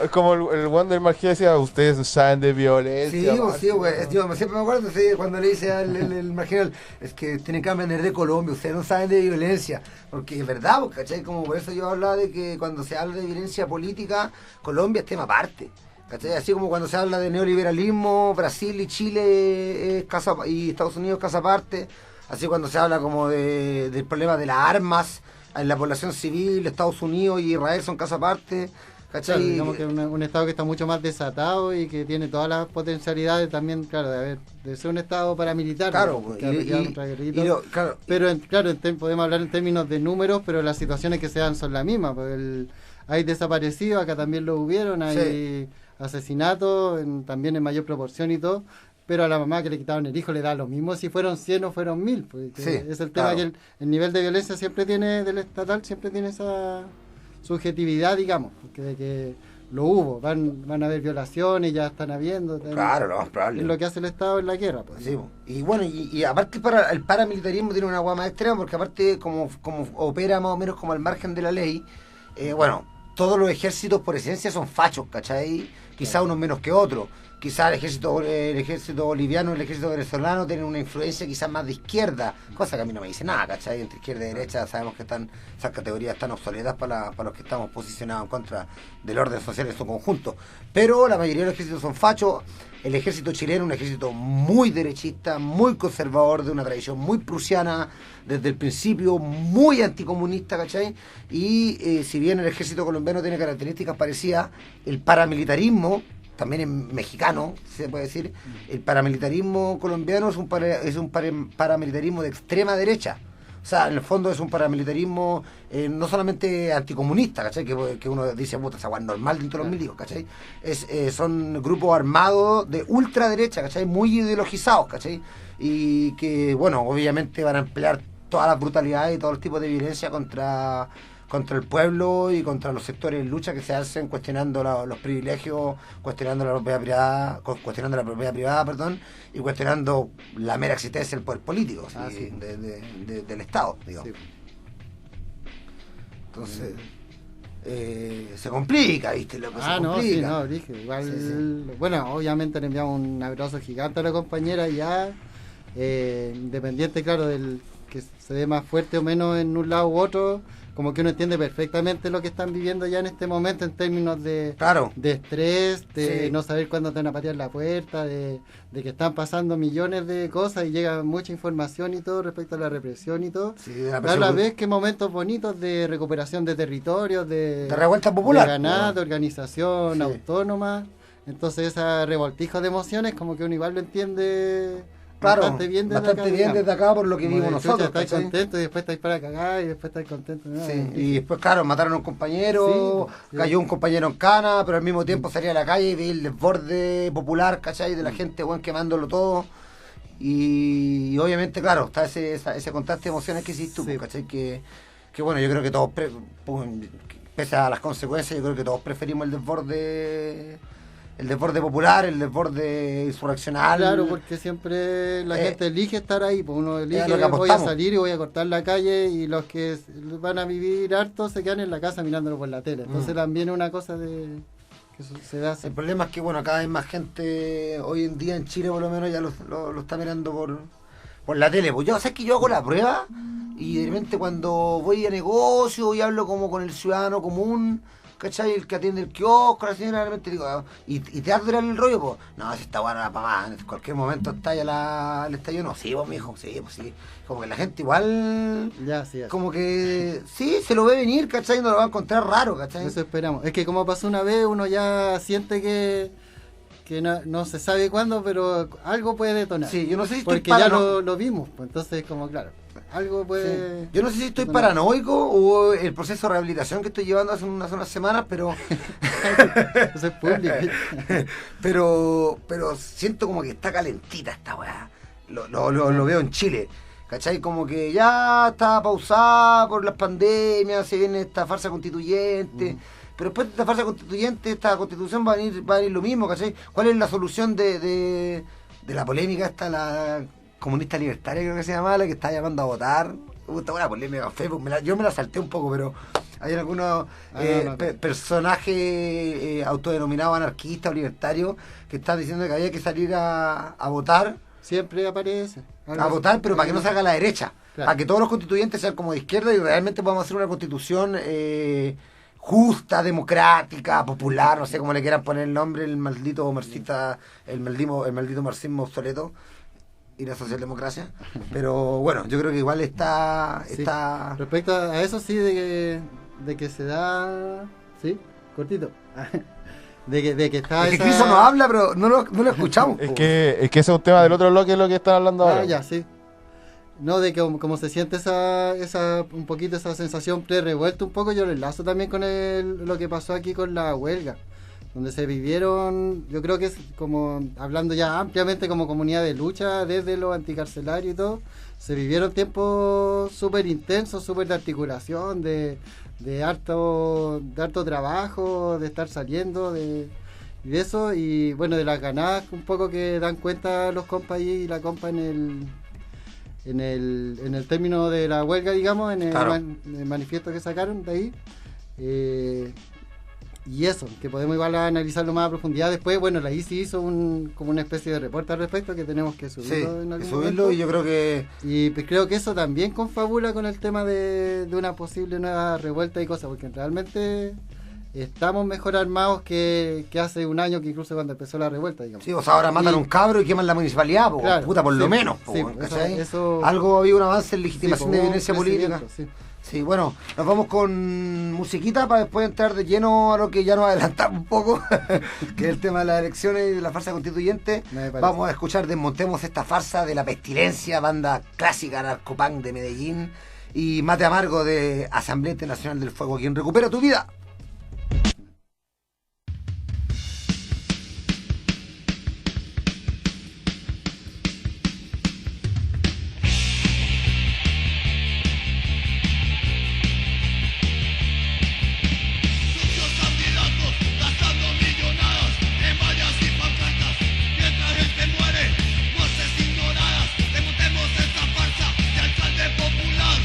es como el Wander Margía decía, ustedes no saben de violencia. Sí, güey, yo siempre me acuerdo cuando le dice el marginal, es que tienen que aprender de Colombia, ustedes no saben de violencia, porque es verdad, ¿cachai? Como por eso yo hablaba de que cuando se habla de violencia política, Colombia es tema aparte. ¿Cachai? Así como cuando se habla de neoliberalismo, Brasil y Chile y Estados Unidos casa aparte, así cuando se habla como del problema de las armas en la población civil, Estados Unidos y Israel son casa aparte, ¿cachai? Claro, digamos que es un estado que está mucho más desatado y que tiene todas las potencialidades también, claro, de ser un estado paramilitar. Claro, pero podemos hablar en términos de números, pero las situaciones que se dan son las mismas. Hay desaparecidos, acá también lo hubieron, hay asesinatos también en mayor proporción y todo. Pero a la mamá que le quitaron el hijo le da lo mismo si fueron 100 o fueron 1000. Es el tema que el nivel de violencia siempre tiene, del estatal, siempre tiene esa subjetividad, digamos, porque de que lo hubo, van a haber violaciones, ya están habiendo. Claro, lo más probable. Es lo que hace el Estado en la guerra. Pues. Sí, y bueno, y aparte el paramilitarismo tiene una guama más extrema, porque aparte como opera más o menos como al margen de la ley, bueno, todos los ejércitos por esencia son fachos, ¿cachai? Quizá unos menos que otros. Quizás el ejército boliviano y el ejército venezolano tienen una influencia quizás más de izquierda, cosa que a mí no me dice nada, ¿cachai? Entre izquierda y derecha sabemos que esas categorías están obsoletas para los que estamos posicionados en contra del orden social en su conjunto. Pero la mayoría de los ejércitos son fachos. El ejército chileno es un ejército muy derechista, muy conservador, de una tradición muy prusiana desde el principio, muy anticomunista, ¿cachai? Y si bien el ejército colombiano tiene características parecidas, el paramilitarismo también es mexicano, se puede decir, el paramilitarismo colombiano es un paramilitarismo de extrema derecha. O sea, en el fondo es un paramilitarismo no solamente anticomunista, ¿cachai? Que uno dice, puta, esa guay normal dentro de los milicos, ¿cachai? Son grupos armados de ultraderecha, ¿cachai? Muy ideologizados, ¿cachai? Y que, bueno, obviamente van a emplear todas las brutalidades y todos los tipos de violencia contra el pueblo y contra los sectores de lucha que se hacen cuestionando los privilegios, cuestionando la propiedad privada, y cuestionando la mera existencia del poder político del Estado, digamos. Sí. Entonces se complica, ¿viste? Lo que se complica. Dije, igual, bueno, obviamente le enviamos un abrazo gigante a la compañera ya, independiente, claro, del que se dé más fuerte o menos en un lado u otro. como que uno entiende perfectamente lo que están viviendo ya en este momento en términos de, Claro. de estrés, de Sí. no saber cuándo te van a patear la puerta, de que están pasando millones de cosas y llega mucha información y todo respecto a la represión y todo. Sí, de la A la persecución. vez que momentos bonitos de recuperación de territorios, De revuelta popular. de ganar, de organización Sí. autónoma. Entonces esa revoltijo de emociones como que uno igual lo entiende Claro, bastante bien desde bastante acá, bien digamos. desde acá por lo que Como vimos de, chucha, nosotros. estáis ¿cachai? contentos y después estáis para cagar y después estáis contentos. ¿no? Sí, y después, claro, mataron a un compañero, Sí, sí. cayó un compañero en cana, pero al mismo tiempo salía a la calle y vi el desborde popular, ¿cachai? De la gente, weón, quemándolo todo. Y obviamente, claro, está ese contraste de emociones que hiciste tú, Sí. ¿cachai? Que bueno, yo creo que todos, pese a las consecuencias, yo creo que todos preferimos el desborde popular, el desborde insurreccional. Claro, porque siempre la gente elige estar ahí, pues uno elige, es lo que voy a apostamos. salir y voy a cortar la calle, y los que van a vivir harto se quedan en la casa mirándolo por la tele. Entonces también es una cosa de que se da así. El problema es que, bueno, cada vez más gente hoy en día en Chile, por lo menos, ya lo está mirando por la tele. Pues yo, ¿sabes que yo hago la prueba? Y de repente cuando voy a negocio y hablo como con el ciudadano común, ¿cachai? El que atiende el kiosco, la señora, de repente digo, ¿y te vas a durar el rollo? Pues, no, si está buena para más, en cualquier momento estalla el estallido. No, sí, vos, mijo, sí, pues sí. Como que la gente igual, Ya, sí, como que, sí, se lo ve venir, ¿cachai? No lo va a encontrar raro, ¿cachai? eso esperamos. Es que como pasó una vez, uno ya siente que no se sabe cuándo, pero algo puede detonar. Sí, yo no sé si estoy porque ya paranoico. lo vimos, pues entonces como claro, algo puede... Sí. Yo no sé si estoy detonar. paranoico o el proceso de rehabilitación que estoy llevando hace unas semanas, pero Eso es público. pero siento como que está calentita esta weá. Lo veo en Chile. ¿Cachai? Como que ya está pausada por las pandemias, se viene esta farsa constituyente. Pero después de esta farsa constituyente, esta constitución va a venir lo mismo, ¿cachai? ¿Cuál es la solución de la polémica esta, la comunista libertaria, creo que se llama, la que está llamando a votar? Está una polémica en Facebook, yo me la salté un poco, pero hay algunos personajes autodenominados anarquistas o libertarios que están diciendo que había que salir a votar. Siempre aparece. A votar, pero para que no salga a la derecha. Claro. Para que todos los constituyentes sean como de izquierda y realmente podamos hacer una constitución justa, democrática, popular, no sé cómo le quieran poner el nombre, el maldito marxista, el maldito marxismo obsoleto y la socialdemocracia. Pero bueno, yo creo que igual está... Respecto a eso sí, de que se da... Sí, cortito. de que está Es que esa... Cristo no habla, pero no lo escuchamos. Es que ese es un tema del otro bloque, es lo que están hablando ahora. Ya, sí. No, de que como se siente un poquito esa sensación pre-revuelta un poco, yo lo enlazo también con lo que pasó aquí con la huelga, donde se vivieron, yo creo que es como, hablando ya ampliamente como comunidad de lucha, desde lo anticarcelario y todo, se vivieron tiempos súper intensos, súper de articulación, de harto trabajo, de estar saliendo, de eso, y bueno, de las ganadas un poco que dan cuenta los compas y la compa en el término de la huelga, digamos, en el, Claro. en el manifiesto que sacaron de ahí. Y eso, que podemos igual analizarlo más a profundidad después. Bueno, la ICI hizo como una especie de reporte al respecto que tenemos que subirlo Sí, en algún subirlo momento. y yo creo que... Y pues creo que eso también confabula con el tema de una posible nueva revuelta y cosas, porque realmente estamos mejor armados que hace un año, que incluso cuando empezó la revuelta, digamos. Sí, o sea, ahora matan a un cabro y queman la municipalidad, po, Claro, puta, por lo sí, menos. Po, sí, ¿cachai? eso- Algo había un avance en Sí, legitimación pues, de hubo un violencia política. crecimiento, sí. Sí, bueno, nos vamos con musiquita para después entrar de lleno a lo que ya nos adelantamos un poco, que es el tema de las elecciones y de la farsa constituyente. Me parece. Vamos a escuchar Desmontemos esta farsa de La Pestilencia, banda clásica narcopunk de Medellín, y Mate Amargo de Asamblea Internacional del Fuego, quien recupera tu vida. Sucios candidatos gastando millonadas en vallas y pancartas. Mientras gente muere, muertes ignoradas. Desmontemos esta farsa de alcalde popular.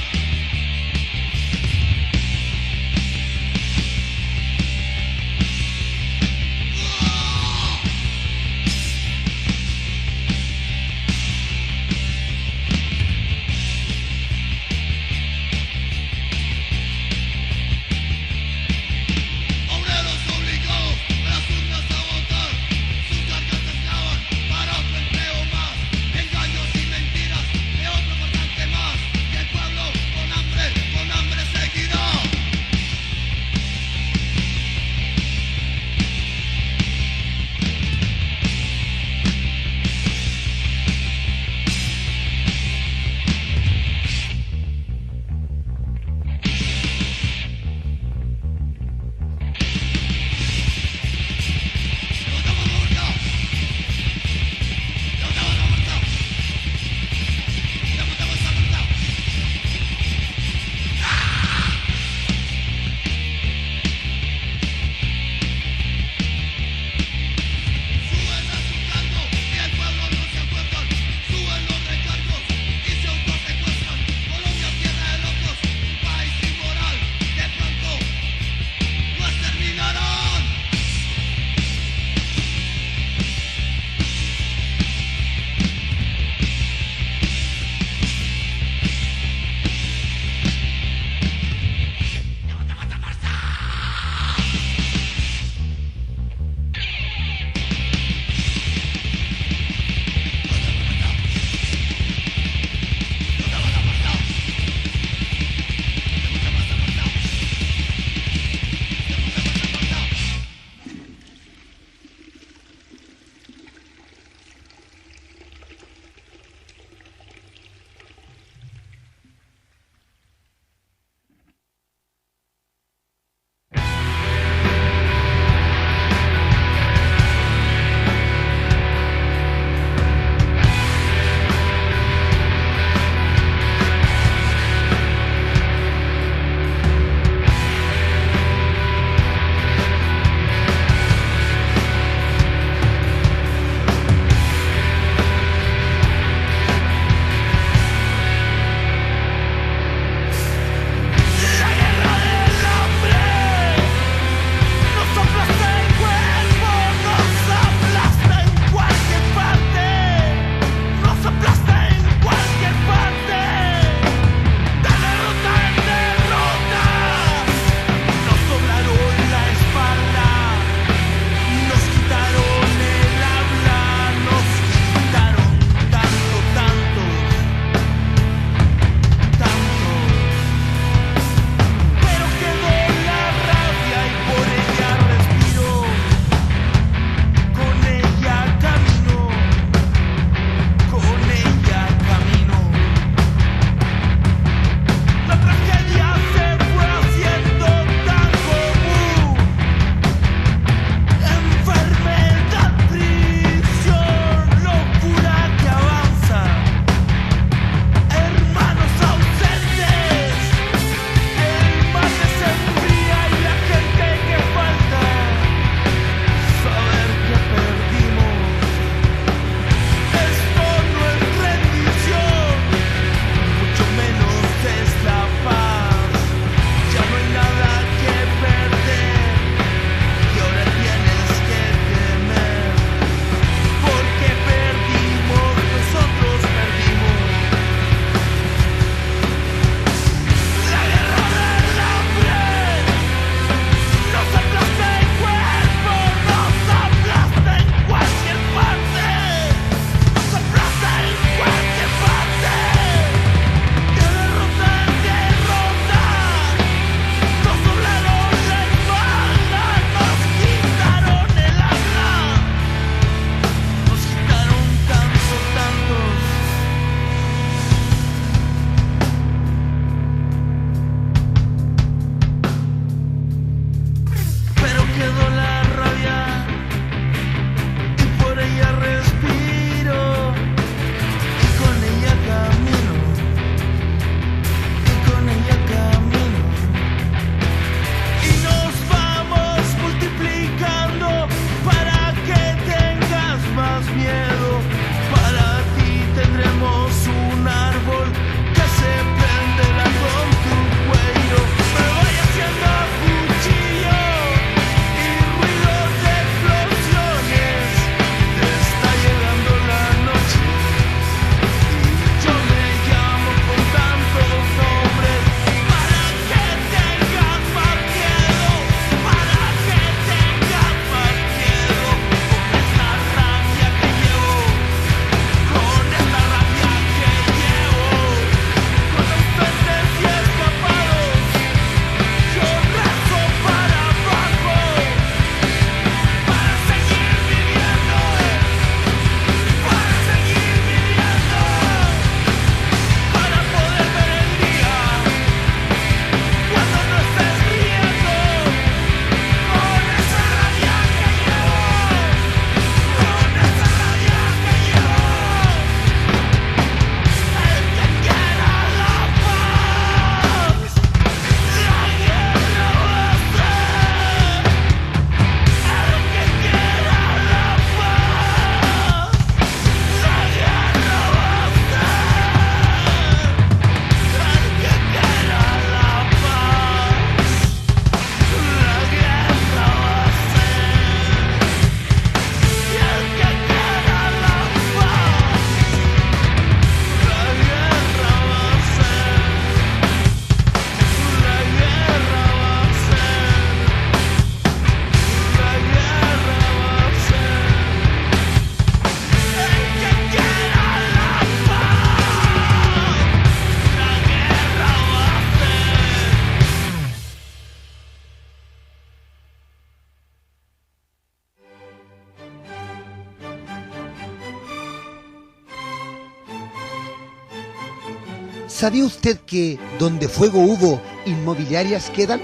¿Sabía usted que donde fuego hubo, inmobiliarias quedan?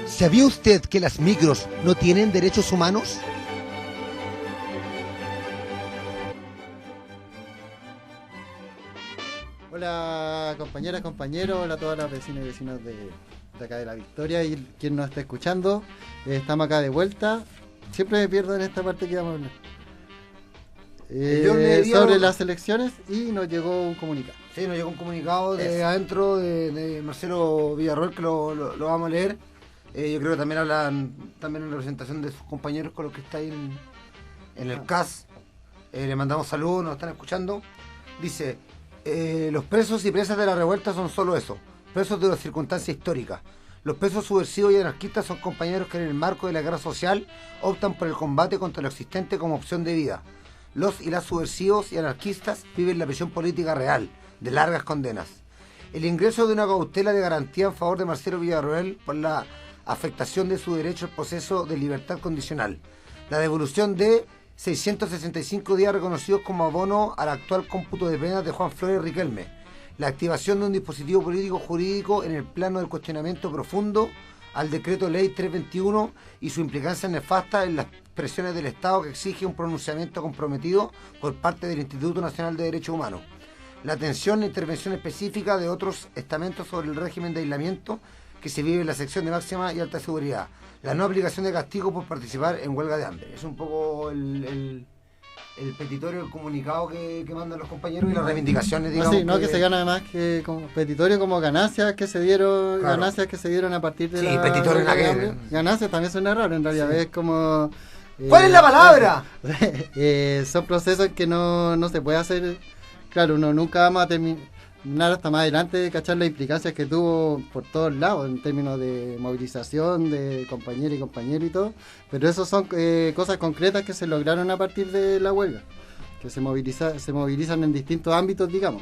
¿Sabía usted que las micros no tienen derechos humanos? Hola compañeras, compañeros, hola a todas las vecinas y vecinos de acá de La Victoria y quien nos está escuchando. Estamos acá de vuelta. Siempre me pierdo en esta parte que vamos a hablar. Sobre las elecciones y nos llegó un comunicado. Sí, nos llegó un comunicado de adentro de Marcelo Villarroel que lo vamos a leer. Yo creo que también hablan también en representación de sus compañeros con los que está ahí en el CAS. Le mandamos saludos, nos están escuchando. Dice, los presos y presas de la revuelta son solo eso, presos de una circunstancia histórica. Los presos subversivos y anarquistas son compañeros que en el marco de la guerra social optan por el combate contra lo existente como opción de vida. Los y las subversivos y anarquistas viven la prisión política real, de largas condenas. El ingreso de una cautela de garantía en favor de Marcelo Villarroel por la afectación de su derecho al proceso de libertad condicional. La devolución de 665 días reconocidos como abono al actual cómputo de penas de Juan Flores Riquelme. La activación de un dispositivo político jurídico en el plano del cuestionamiento profundo al decreto ley 321 y su implicancia nefasta en las presiones del Estado que exige un pronunciamiento comprometido por parte del Instituto Nacional de Derechos Humanos. La atención e intervención específica de otros estamentos sobre el régimen de aislamiento que se vive en la sección de máxima y alta seguridad. La no aplicación de castigo por participar en huelga de hambre. Es un poco el petitorio, el comunicado que mandan los compañeros y las reivindicaciones, digamos. Sí, no, que se gana además que como petitorio, como ganancias que se dieron, claro. Ganancias que se dieron a partir de la petitorio en la que... Ganancias también son errores, en realidad, es como... ¿Cuál es la palabra? Son procesos que no se puede hacer, claro, uno nunca vamos a terminar hasta más adelante de cachar las implicancias que tuvo por todos lados en términos de movilización de compañeros y compañeros y todo, pero eso son cosas concretas que se lograron a partir de la huelga, que se movilizan en distintos ámbitos, digamos,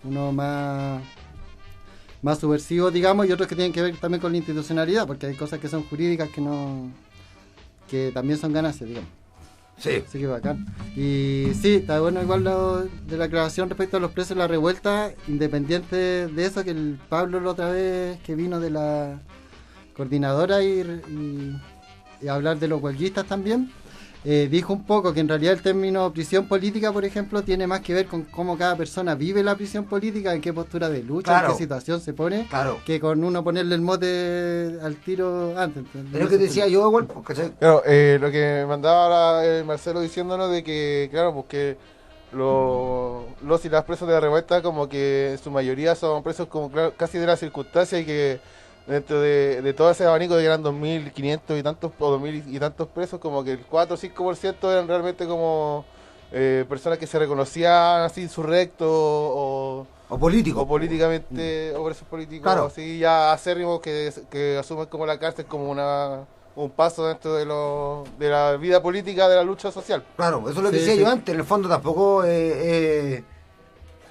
uno más subversivo, digamos, y otros que tienen que ver también con la institucionalidad, porque hay cosas que son jurídicas que también son ganancias, digamos. Sí. Así que bacán. Y sí, está bueno igual lo de la aclaración respecto a los presos de la revuelta, independiente de eso, que el Pablo la otra vez que vino de la coordinadora y hablar de los huelguistas también, dijo un poco que en realidad el término prisión política, por ejemplo, tiene más que ver con cómo cada persona vive la prisión política, en qué postura de lucha, claro. En qué situación se pone, claro. Que con uno ponerle el mote al tiro antes. Es lo que decía yo igual, ¿cachai? Claro, lo que mandaba Marcelo diciéndonos de que, claro, pues que los y las presos de la revuelta como que en su mayoría son presos como casi de la circunstancia y que dentro de todo ese abanico que eran 2.500 y tantos o 2.000 y tantos presos, como que el 4 o 5% eran realmente como personas que se reconocían así insurrectos o políticos. O políticamente, o presos políticos, claro. Así ya acérrimos que asumen como la cárcel como un paso dentro de la vida política, de la lucha social. Claro, eso es lo que decía yo antes, en el fondo tampoco...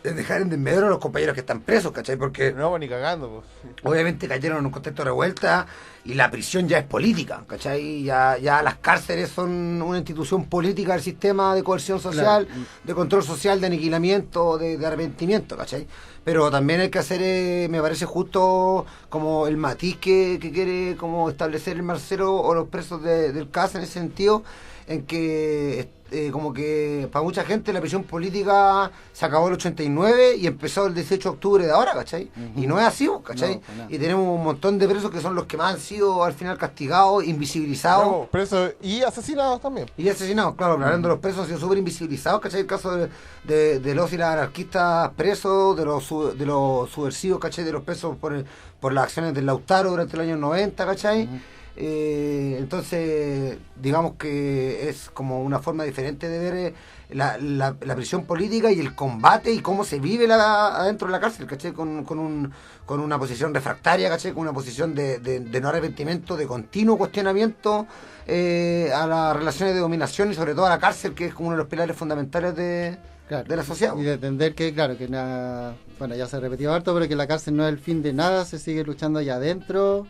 dejar en desmedro a los compañeros que están presos, ¿cachai? Porque no, ni cagando, pues. Obviamente cayeron en un contexto de revuelta y la prisión ya es política, ¿cachai? Ya las cárceles son una institución política del sistema de coerción social, claro. De control social, de aniquilamiento, de arrepentimiento, ¿cachai? Pero también hay que hacer, me parece justo como el matiz que quiere como establecer el Marcelo o los presos del CAS en ese sentido, en que como que para mucha gente la prisión política se acabó el 89 y empezó el 18 de octubre de ahora, ¿cachai? Y no es así, ¿cachai? No, y tenemos un montón de presos que son los que más han sido al final castigados, invisibilizados. Claro, presos y asesinados también. Y asesinados, claro, hablando de los presos han sido súper invisibilizados, ¿cachai? El caso de los y las anarquistas presos, de los subversivos, ¿cachai? De los presos por las acciones del Lautaro durante el año 90, ¿cachai? Entonces, digamos que es como una forma diferente de ver la prisión política y el combate y cómo se vive adentro de la cárcel, ¿cachai? Con una posición refractaria, ¿cachai? Con una posición de no arrepentimiento, de continuo cuestionamiento a las relaciones de dominación y sobre todo a la cárcel, que es como uno de los pilares fundamentales de la sociedad. Y de entender que, claro, que nada, bueno, ya se ha repetido harto, pero que la cárcel no es el fin de nada, se sigue luchando allá adentro.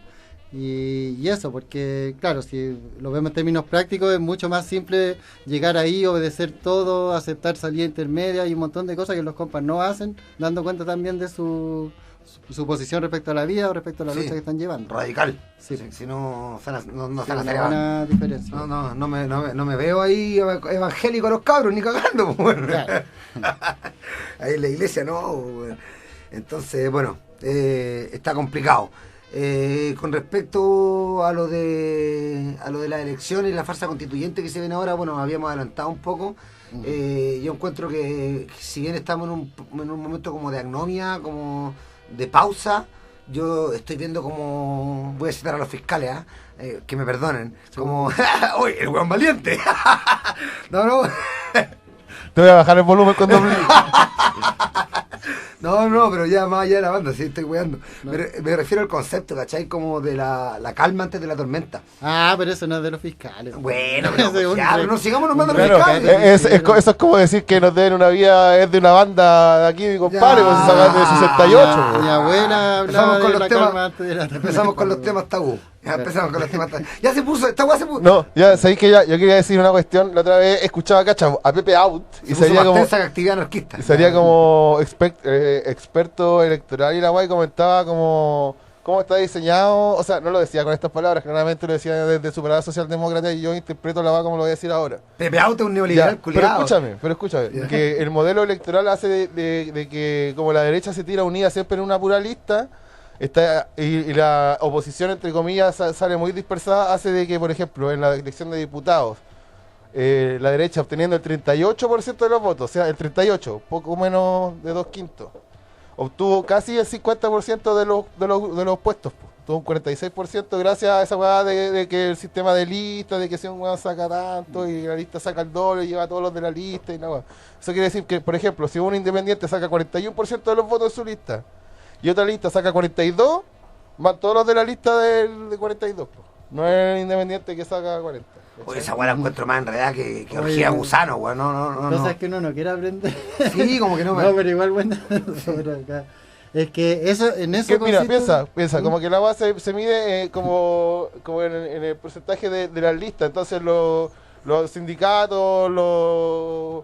Y eso, porque claro, si lo vemos en términos prácticos, es mucho más simple llegar ahí, obedecer todo, aceptar salida intermedia y un montón de cosas que los compas no hacen, dando cuenta también de su posición respecto a la vida o respecto a la lucha que están llevando. Radical. Sí. Si no se van a hacer una diferencia. No me veo ahí evangélico a los cabros, ni cagando. Bueno. Claro. Ahí en la iglesia no. Bueno. Entonces, bueno, está complicado. Con respecto a lo de las elecciones y la farsa constituyente que se ven ahora, bueno, habíamos adelantado un poco. Yo encuentro que si bien estamos en un momento como de agnomia, como de pausa, yo estoy viendo como, voy a citar a los fiscales, que me perdonen, como, ¡uy, el hueón valiente! No. Te voy a bajar el volumen cuando... No, pero ya más allá de la banda, sí, estoy weando. No. Me refiero al concepto, ¿cachai? Como de la calma antes de la tormenta. Ah, pero eso no es de los fiscales. Bueno, pero no sigamos nombrando los fiscales. Eso es como decir que nos den una vida, es de una banda de aquí, mi compadre, pues se sacan de 68. Mi abuela hablaba de la calma antes de la tormenta. Empezamos con los temas tabú. Ya empezamos con los temas tabú. Ya se puso, esta weá se puso. No, ya sabéis que yo quería decir una cuestión. La otra vez escuchaba a Pepe Out y sería como actividad anarquista. Sería como experto electoral y la guay comentaba cómo está diseñado, o sea, no lo decía con estas palabras, claramente lo decía desde su parada socialdemócrata y yo interpreto la guay como lo voy a decir ahora. Pepe Out es un neoliberal culiado. Pero escúchame, que el modelo electoral hace de que como la derecha se tira unida siempre en una pura lista, y la oposición, entre comillas, sale muy dispersada, hace de que, por ejemplo, en la elección de diputados, la derecha obteniendo el 38% de los votos, o sea, el 38%, poco menos de 2/5, obtuvo casi el 50% de los puestos, tuvo un 46% gracias a esa hueá de que el sistema de lista, de que si un hueá saca tanto y la lista saca el doble y lleva a todos los de la lista y nada más. Eso quiere decir que, por ejemplo, si un independiente saca 41% de los votos en su lista y otra lista saca 42, van todos los de la lista de 42. No es el independiente que saca 40. Oye, esa weá la encuentro más enredada que orgía gusano, weón. No. Cosas que uno no quiere aprender. Sí, como que no me... No, pero igual bueno. Es que eso, en eso mira, piensa, como que la base se mide como en el porcentaje de las listas. Entonces los sindicatos, los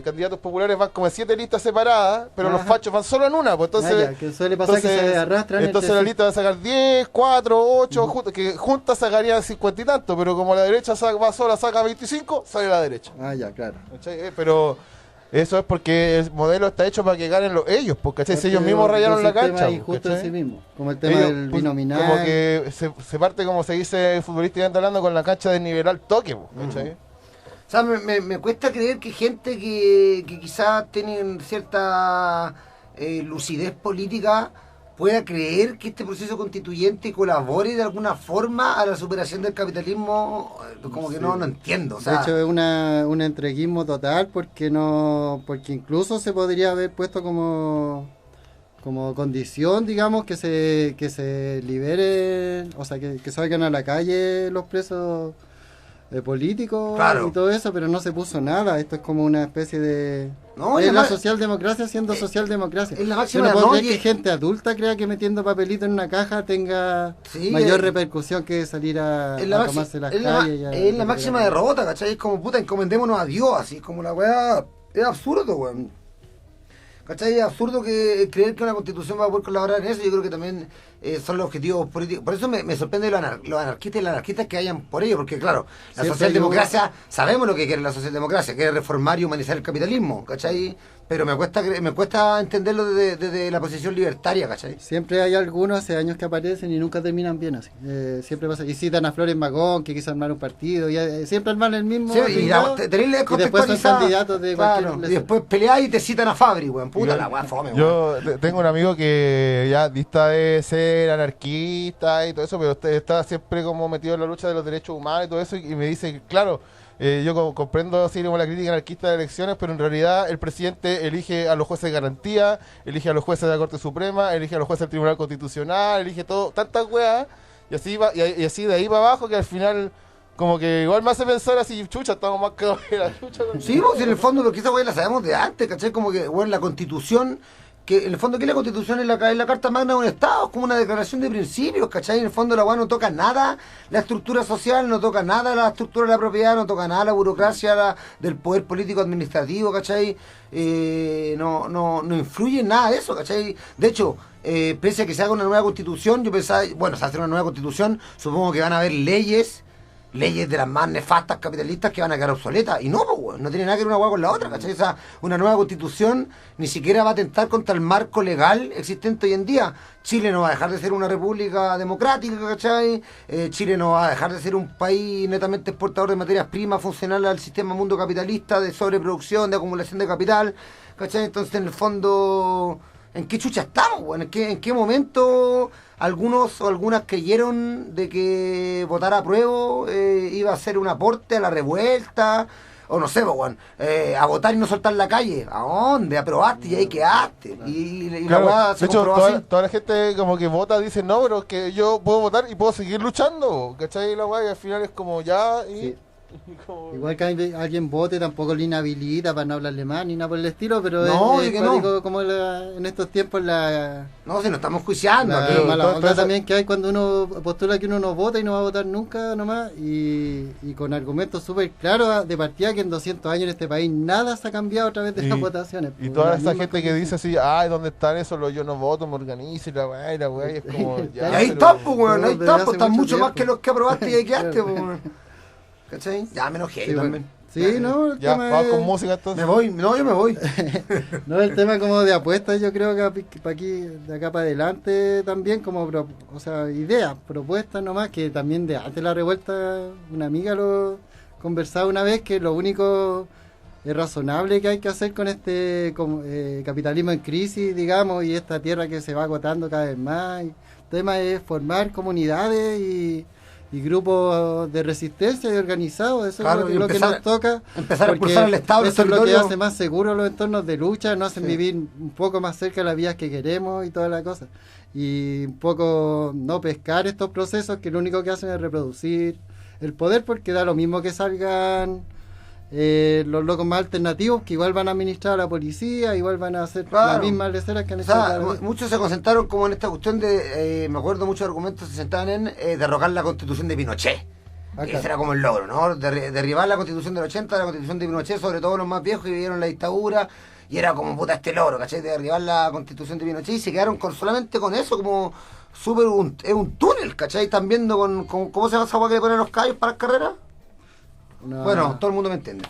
candidatos populares van como en 7 listas separadas, pero los fachos van solo en una, pues entonces... que suele pasar que se arrastran. Entonces la lista va a sacar 10, 4, 8, que juntas sacarían 50 y tanto, pero como la derecha va sola, saca 25, sale la derecha. Claro. Pero eso es porque el modelo está hecho para que ganen ellos, porque si ellos mismos rayaron la cancha. Justo en sí mismo, como el tema del binominal. Como que se parte, como se dice futbolísticamente hablando, con la cancha de nivel al toque, ¿cachai? O sea, me cuesta creer que gente que quizás tienen cierta lucidez política pueda creer que este proceso constituyente colabore de alguna forma a la superación del capitalismo, como que no entiendo. O sea, de hecho es un entreguismo total porque incluso se podría haber puesto como condición, digamos, que se liberen, o sea, que salgan a la calle los presos políticos, claro, y todo eso, pero no se puso nada. Esto es como una especie de... es la socialdemocracia siendo socialdemocracia. Es la máxima. Yo no puedo creer que gente adulta crea que metiendo papelito en una caja tenga mayor repercusión que salir a tomarse las calles. Es la máxima derrota, ¿cachai? Es como, puta, encomendémonos a Dios, así como la weá. Es absurdo, weón. ¿Cachai? Es absurdo creer que una constitución va a poder colaborar en eso. Yo creo que también son los objetivos políticos. Por eso me sorprende los anarquistas y las anarquistas que hayan por ello, porque claro, la socialdemocracia, sabemos lo que quiere la socialdemocracia, quiere reformar y humanizar el capitalismo, ¿cachai? Pero me cuesta entenderlo desde la posición libertaria, ¿cachai? Siempre hay algunos hace años que aparecen y nunca terminan bien así. Siempre pasa. Y citan a Flores Magón, que quiso armar un partido, y siempre arman el mismo. Sí, y después son candidatos de cualquier... Y después peleáis y te citan a Fabri, weón. Puta la weá, fome, weón. Yo tengo un amigo que ya lista de ser es anarquista y todo eso, pero usted está siempre como metido en la lucha de los derechos humanos y todo eso, y me dice, claro, yo comprendo así como la crítica anarquista de elecciones, pero en realidad el presidente elige a los jueces de garantía, elige a los jueces de la Corte Suprema, elige a los jueces del Tribunal Constitucional, elige todo, tantas weas, y así va, y así de ahí para abajo, que al final como que igual me hace pensar así, chucha, estamos más cagados que la chucha. Sí, pues en el fondo, porque esa wea la sabemos de antes, ¿cachai? Como que, bueno, la Constitución, que en el fondo, ¿qué es la Constitución? Es la Carta Magna de un Estado, es como una declaración de principios, ¿cachai? En el fondo la weá no toca nada la estructura social, no toca nada la estructura de la propiedad, no toca nada la burocracia del poder político administrativo, ¿cachai? No influye en nada de eso, ¿cachai? De hecho, pese a que se haga una nueva Constitución, yo pensaba, bueno, se hace una nueva Constitución, supongo que van a haber leyes de las más nefastas capitalistas que van a quedar obsoletas. Y no, pues, no tiene nada que ver una hueá con la otra, ¿cachai? O sea, una nueva constitución ni siquiera va a atentar contra el marco legal existente hoy en día. Chile no va a dejar de ser una república democrática, ¿cachai? Chile no va a dejar de ser un país netamente exportador de materias primas, funcional al sistema mundo capitalista, de sobreproducción, de acumulación de capital, ¿cachai? Entonces, en el fondo, ¿en qué chucha estamos, weón? ¿En qué momento algunos o algunas creyeron de que votar a prueba iba a ser un aporte a la revuelta? O no sé, weón, a votar y no soltar la calle. ¿A dónde? Aprobaste y ahí quedaste. Y claro, la weá se de hecho, comprobó así. toda la gente como que vota dice, no, pero es que yo puedo votar y puedo seguir luchando, ¿cachai? La weá, y al final es como ya... Y... Sí. Igual que alguien vote tampoco lo inhabilita para no hablarle más ni nada por el estilo, pero no, es que cuático no. como en estos tiempos no, si nos estamos juiciando. La mala onda entonces, también que hay cuando uno postula que uno no vota y no va a votar nunca nomás, y con argumentos súper claros de partida que en 200 años en este país nada se ha cambiado a través de las votaciones. Y toda esa gente que dice así, ay, ¿dónde están esos? Yo no voto, me organizo y la weá, y es como... Ya, y ahí está, pues, weón, ahí desde está, hace pues, están mucho mucho más tiempo. que los que aprobaste y ahí quedaste, pues, weón. ¿Cachai? Ya me enojé Sí, también. Sí, no, el Ya, tema vamos es... con música entonces. Me voy, no, yo me voy. No, el tema como de apuestas, yo creo que para aquí, de acá para adelante también, como, o sea, ideas, propuestas nomás, que también de antes de la revuelta, una amiga lo conversaba una vez, que lo único razonable que hay que hacer con este capitalismo en crisis, digamos, y esta tierra que se va agotando cada vez más, el tema es formar comunidades y grupos de resistencia y organizados, eso Claro, es lo que nos toca. Empezar a porque impulsar al Estado, eso es lo que territorio. hace más seguros los entornos de lucha, nos hacen Sí. vivir un poco más cerca de las vías que queremos y toda la cosa. Y un poco no pescar estos procesos que lo único que hacen es reproducir el poder, porque da lo mismo que salgan los locos más alternativos, que igual van a administrar a la policía, igual van a hacer Claro. las mismas leceras que han O hecho. sea, cada vez. muchos se concentraron como en esta cuestión de, me acuerdo muchos argumentos se centraban en derrocar la constitución de Pinochet. Claro. Ese era como el logro, ¿no? Derribar la constitución del 80, la constitución de Pinochet, sobre todo los más viejos que vivieron la dictadura, y era como puta este logro, ¿cachai? De derribar la constitución de Pinochet, y se quedaron solamente con eso, como súper es un túnel, ¿cachai? Están viendo con ¿cómo se llama esa agua que le ponen los callos para las carreras? Bueno, todo el mundo me entiende.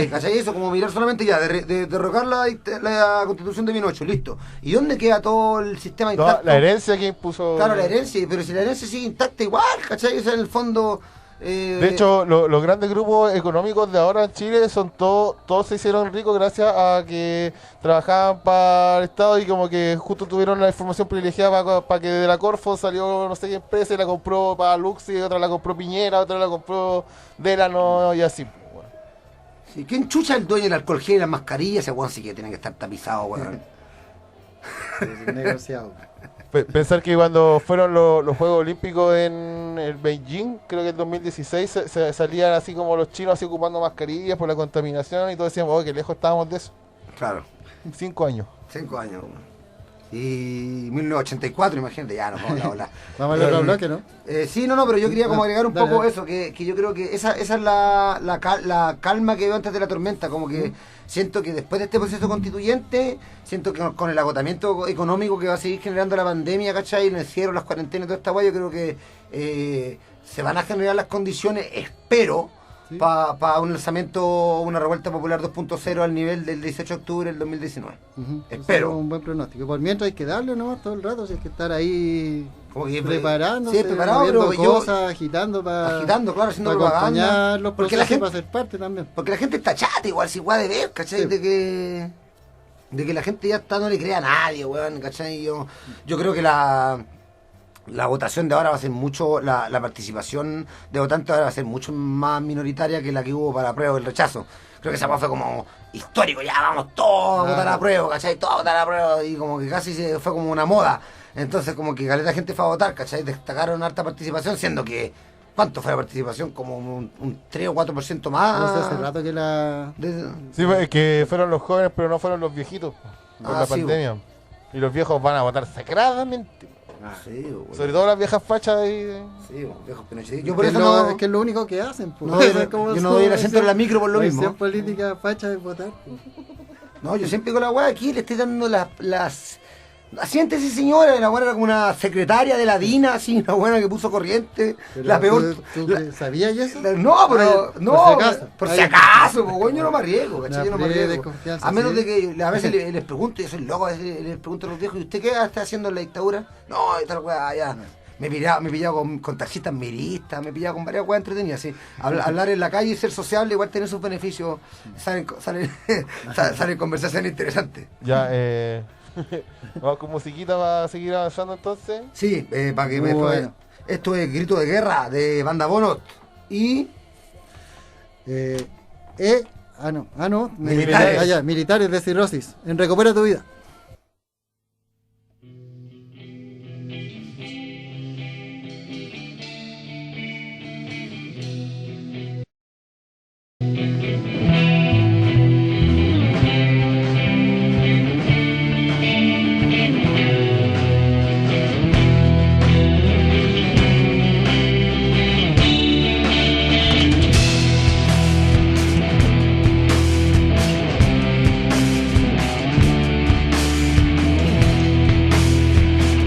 ¿Cachai? Eso, como mirar solamente ya, de derrocar la constitución de Pinochet, listo. ¿Y dónde queda todo el sistema No, intacto? la herencia que impuso... Claro, la herencia, pero si la herencia sigue intacta igual, ¿cachai? Eso en el fondo... De hecho, los grandes grupos económicos de ahora en Chile son todos se hicieron ricos gracias a que trabajaban para el Estado y como que justo tuvieron la información privilegiada para que de la Corfo salió no sé qué empresa y la compró para Luxi, otra la compró Piñera, otra la compró Delano y así. Bueno. Sí, ¿quién chucha el dueño del alcohol gel y las mascarillas? Ese weón sí que tiene que estar tapizado, weón. Negociado. Pensar que cuando fueron los Juegos Olímpicos en el Beijing, creo que en 2016, se salían así como los chinos así ocupando mascarillas por la contaminación y todos decíamos, oh, que lejos estábamos de eso. Claro. 5 años. 5 años, weón. Y 1984, imagínate, ya nos vamos a hablar. Vamos al otro bloque, ¿no? Sí, no, pero yo quería como agregar un Dale, poco dale. eso, que yo creo que esa es la calma que veo antes de la tormenta, como que siento que después de este proceso constituyente, siento que con el agotamiento económico que va a seguir generando la pandemia, ¿cachai? El encierro, las cuarentenas y toda esta guay, yo creo que se van a generar las condiciones, espero, Sí. para un lanzamiento, una revuelta popular 2.0 al nivel del 18 de octubre del 2019. Ujú. Espero. Eso es un buen pronóstico. Por mientras hay que darle nomás todo el rato, si hay que estar ahí Como que, preparándose, sí, preparado, moviendo pero yo- cosas, agitando para agitando, claro, haciendo acompañar propaganda. los Porque procesos la gente- para ser parte también. Porque la gente está chata igual, si igual de ver, ¿cachai? Sí. De que la gente ya está, no le crea a nadie, weón, ¿cachai? Yo creo que la la votación de ahora va a ser mucho, la participación de votantes ahora va a ser mucho más minoritaria que la que hubo para apruebo el rechazo. Creo que esa fue como histórico, ya vamos todos a votar a apruebo, ¿cachai? Todos a votar a apruebo, y como que casi fue como una moda. Entonces como que caleta gente fue a votar, ¿cachai? Destacaron harta participación, siendo que, ¿cuánto fue la participación? Como un 3 o 4% más. No sé, hace rato que la... Sí, es que fueron los jóvenes, pero no fueron los viejitos por la sí, pandemia. Y los viejos van a votar sagradamente. Sí, bueno. Sobre todo las viejas fachas de... Sí, viejos Pinochet. Yo por eso no... Es que es lo único que hacen. Pues. No, yo no doy el asiento en la micro por lo mismo. La política facha de votar. Pues. No, yo siempre con la weá aquí le estoy dando las... Siéntese, señora, la buena era como una secretaria de la DINA, así, una buena que puso corriente, pero la peor... ¿Tú sabías eso? No, pero... Ay, no, por si acaso. por si acaso, pues, yo no me arriesgo, ¿cachai? Yo no me arriesgo. A menos ¿sí? de que a veces les pregunto, yo soy loco, a veces les pregunto a los viejos, ¿y usted qué está haciendo en la dictadura? No, y tal weá, ya... Me he pillado con taxistas miristas, me he pillado con varias weas entretenidas, sí. Hablar en la calle y ser sociable igual tiene sus beneficios, salen conversaciones interesantes. Ya, vamos con musiquita para seguir avanzando entonces. Sí, para que me... Bueno. Esto es Grito de Guerra de Banda Bonot y... Militares. Militares de Cirrosis, en Recupera tu Vida.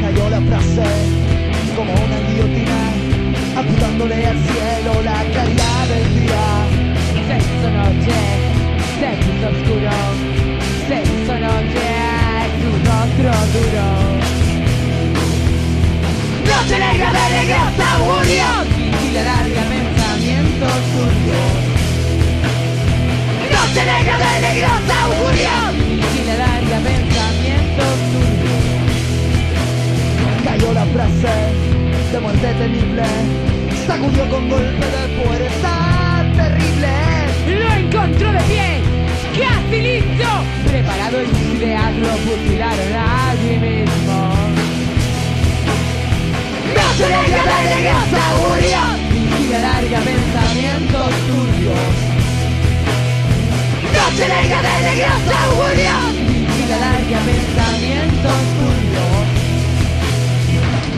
Cayó la frase como una guillotina, apuntándole al cielo la claridad del día. Se hizo noche, se puso oscuro, se hizo noche, tu rostro duro. Noche negra de negros augurios, vigila larga pensamientos turbios. Noche negra de negros augurios, vigila larga pensamientos turbios. Cayó la frase de muerte temible, sacudió con golpe de fuerza terrible. Lo encontró de pie, casi listo, preparado en su ideal, lo fusilaron allí mismo. Noche negra de negros augurios, vigila larga pensamientos turbios. Noche negra de negros augurios, vigila larga pensamientos turbios.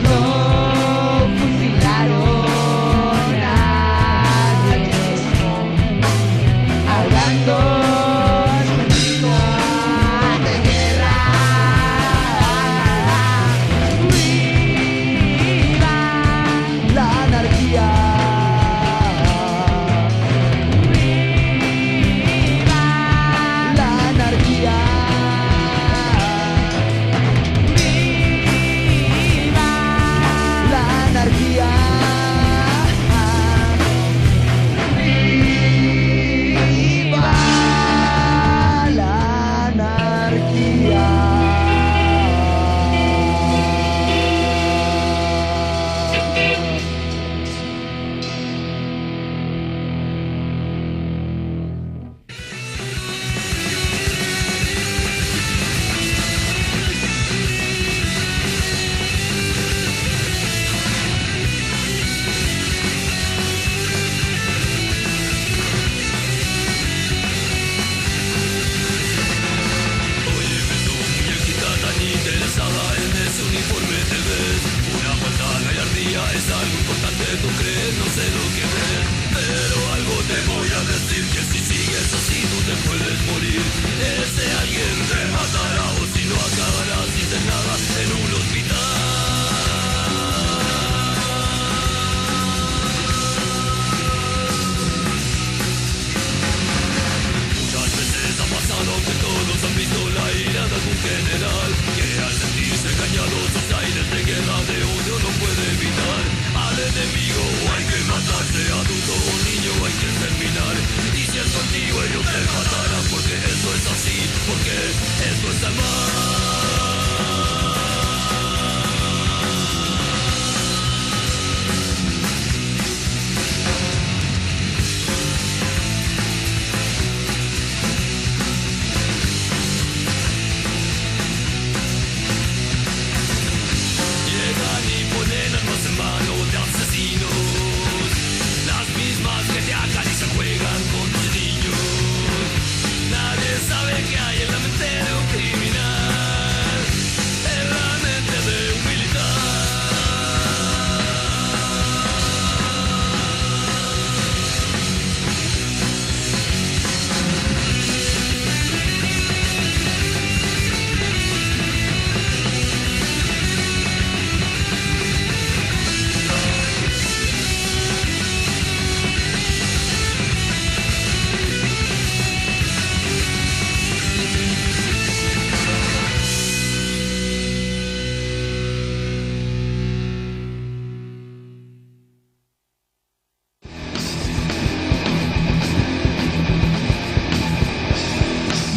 No fusilaron al mismo, ahogando su vida de guerra. Viva la anarquía. Viva la anarquía.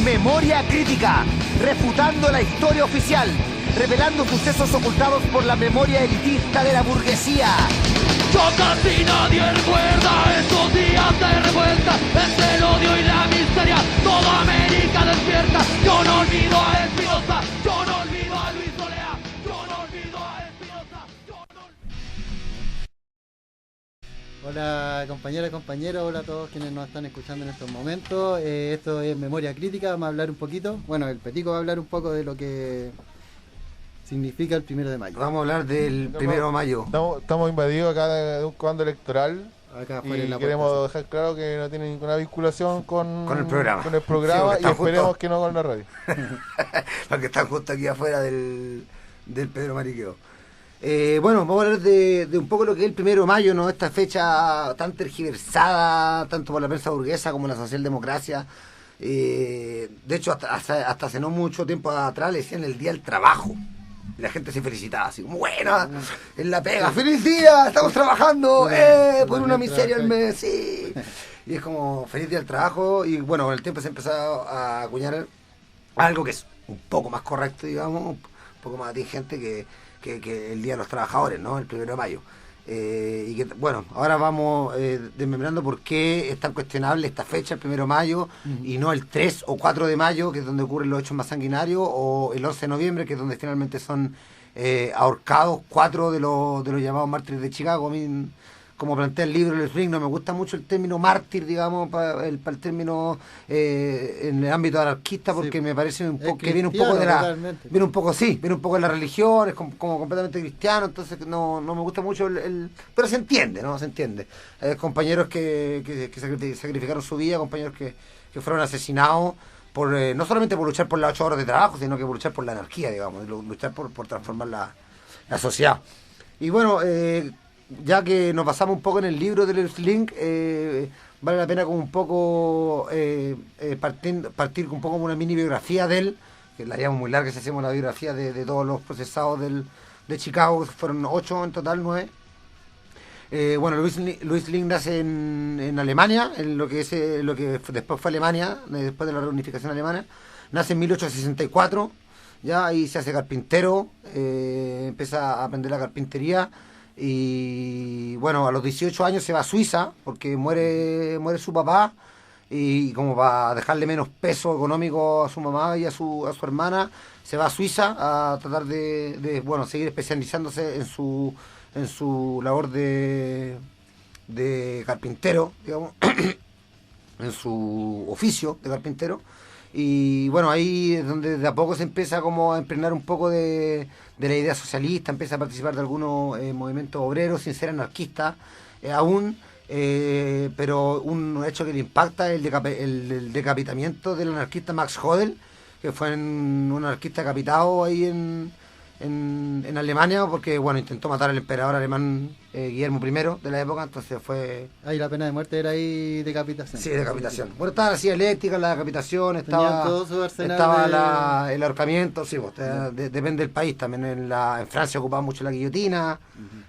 Memoria Crítica, refutando la historia oficial, revelando sucesos ocultados por la memoria elitista de la burguesía. Yo casi nadie recuerda estos días de revuelta, entre el odio y la miseria, toda América despierta. Yo no olvido a Espinosa, yo no olvido a Luis Olea, yo no olvido a Espinosa, yo no olvido... Hola compañeras y compañeros, hola a todos quienes nos están escuchando en estos momentos. Esto es Memoria Crítica, vamos a hablar un poquito, bueno, el Petico va a hablar un poco de lo que significa el 1 de mayo. Vamos a hablar del 1 de mayo. Estamos invadidos acá de un comando electoral. Acá afuera Y en la queremos puerta, dejar claro que no tiene ninguna vinculación con el programa. Con el Sí, programa porque y están esperemos justo- que no con la radio. Porque están justo aquí afuera del Pedro Mariqueo. Bueno, vamos a hablar de un poco lo que es el 1 de mayo, ¿no? Esta fecha tan tergiversada, tanto por la prensa burguesa como la socialdemocracia. De hecho, hasta hace no mucho tiempo atrás le decían el Día del Trabajo. Y la gente se felicitaba, así como, bueno, en la pega, ¡feliz día! ¡Estamos trabajando! Por una miseria al mes, sí. Y es como, feliz día del trabajo. Y bueno, con el tiempo se empezó a acuñar algo que es un poco más correcto, digamos, un poco más atingente que el Día de los Trabajadores, ¿no? El 1 de mayo. Y que, bueno, ahora vamos desmembrando por qué es tan cuestionable esta fecha, el 1 de mayo, y no el 3 o 4 de mayo, que es donde ocurren los hechos más sanguinarios, o el 11 de noviembre, que es donde finalmente son ahorcados 4 de los llamados mártires de Chicago. A mí, como plantea el libro, el Ring, no me gusta mucho el término mártir, digamos, para el término en el ámbito anarquista, porque Sí. me parece un poco Es que viene un poco de la... totalmente. Viene un poco, sí, viene un poco de la religión, es como completamente cristiano, entonces no me gusta mucho pero se entiende, ¿no? Se entiende. Compañeros que sacrificaron su vida, compañeros que fueron asesinados por no solamente por luchar por las 8 horas de trabajo, sino que por luchar por la anarquía, digamos, luchar por transformar la sociedad. Y bueno, ya que nos basamos un poco en el libro de Lewis Link, vale la pena como un poco partir un poco con una mini biografía de él, que la haríamos muy larga si hacemos la biografía de todos los procesados de Chicago, que fueron 8 en total, 9. Bueno, Lewis Link nace en Alemania, en lo que después fue Alemania, después de la reunificación alemana. Nace en 1864, ya ahí se hace carpintero, empieza a aprender la carpintería. Y bueno, a los 18 años se va a Suiza porque muere su papá, y como para dejarle menos peso económico a su mamá y a su hermana, se va a Suiza a tratar de seguir especializándose en su labor de carpintero, digamos, en su oficio de carpintero. Y bueno, ahí es donde de a poco se empieza como a impregnar un poco de la idea socialista, empieza a participar de algunos movimientos obreros sin ser anarquista aún, pero un hecho que le impacta es el decapitamiento del anarquista Max Hodel, que fue un anarquista decapitado ahí en Alemania, porque bueno, intentó matar al emperador alemán Guillermo I de la época, entonces fue... Ahí la pena de muerte era ahí decapitación. Sí, decapitación. Bueno, estaba la silla eléctrica, la decapitación, Tenían estaba todo su arsenal el ahorcamiento, sí, pues, depende del país, también en Francia ocupaban mucho la guillotina,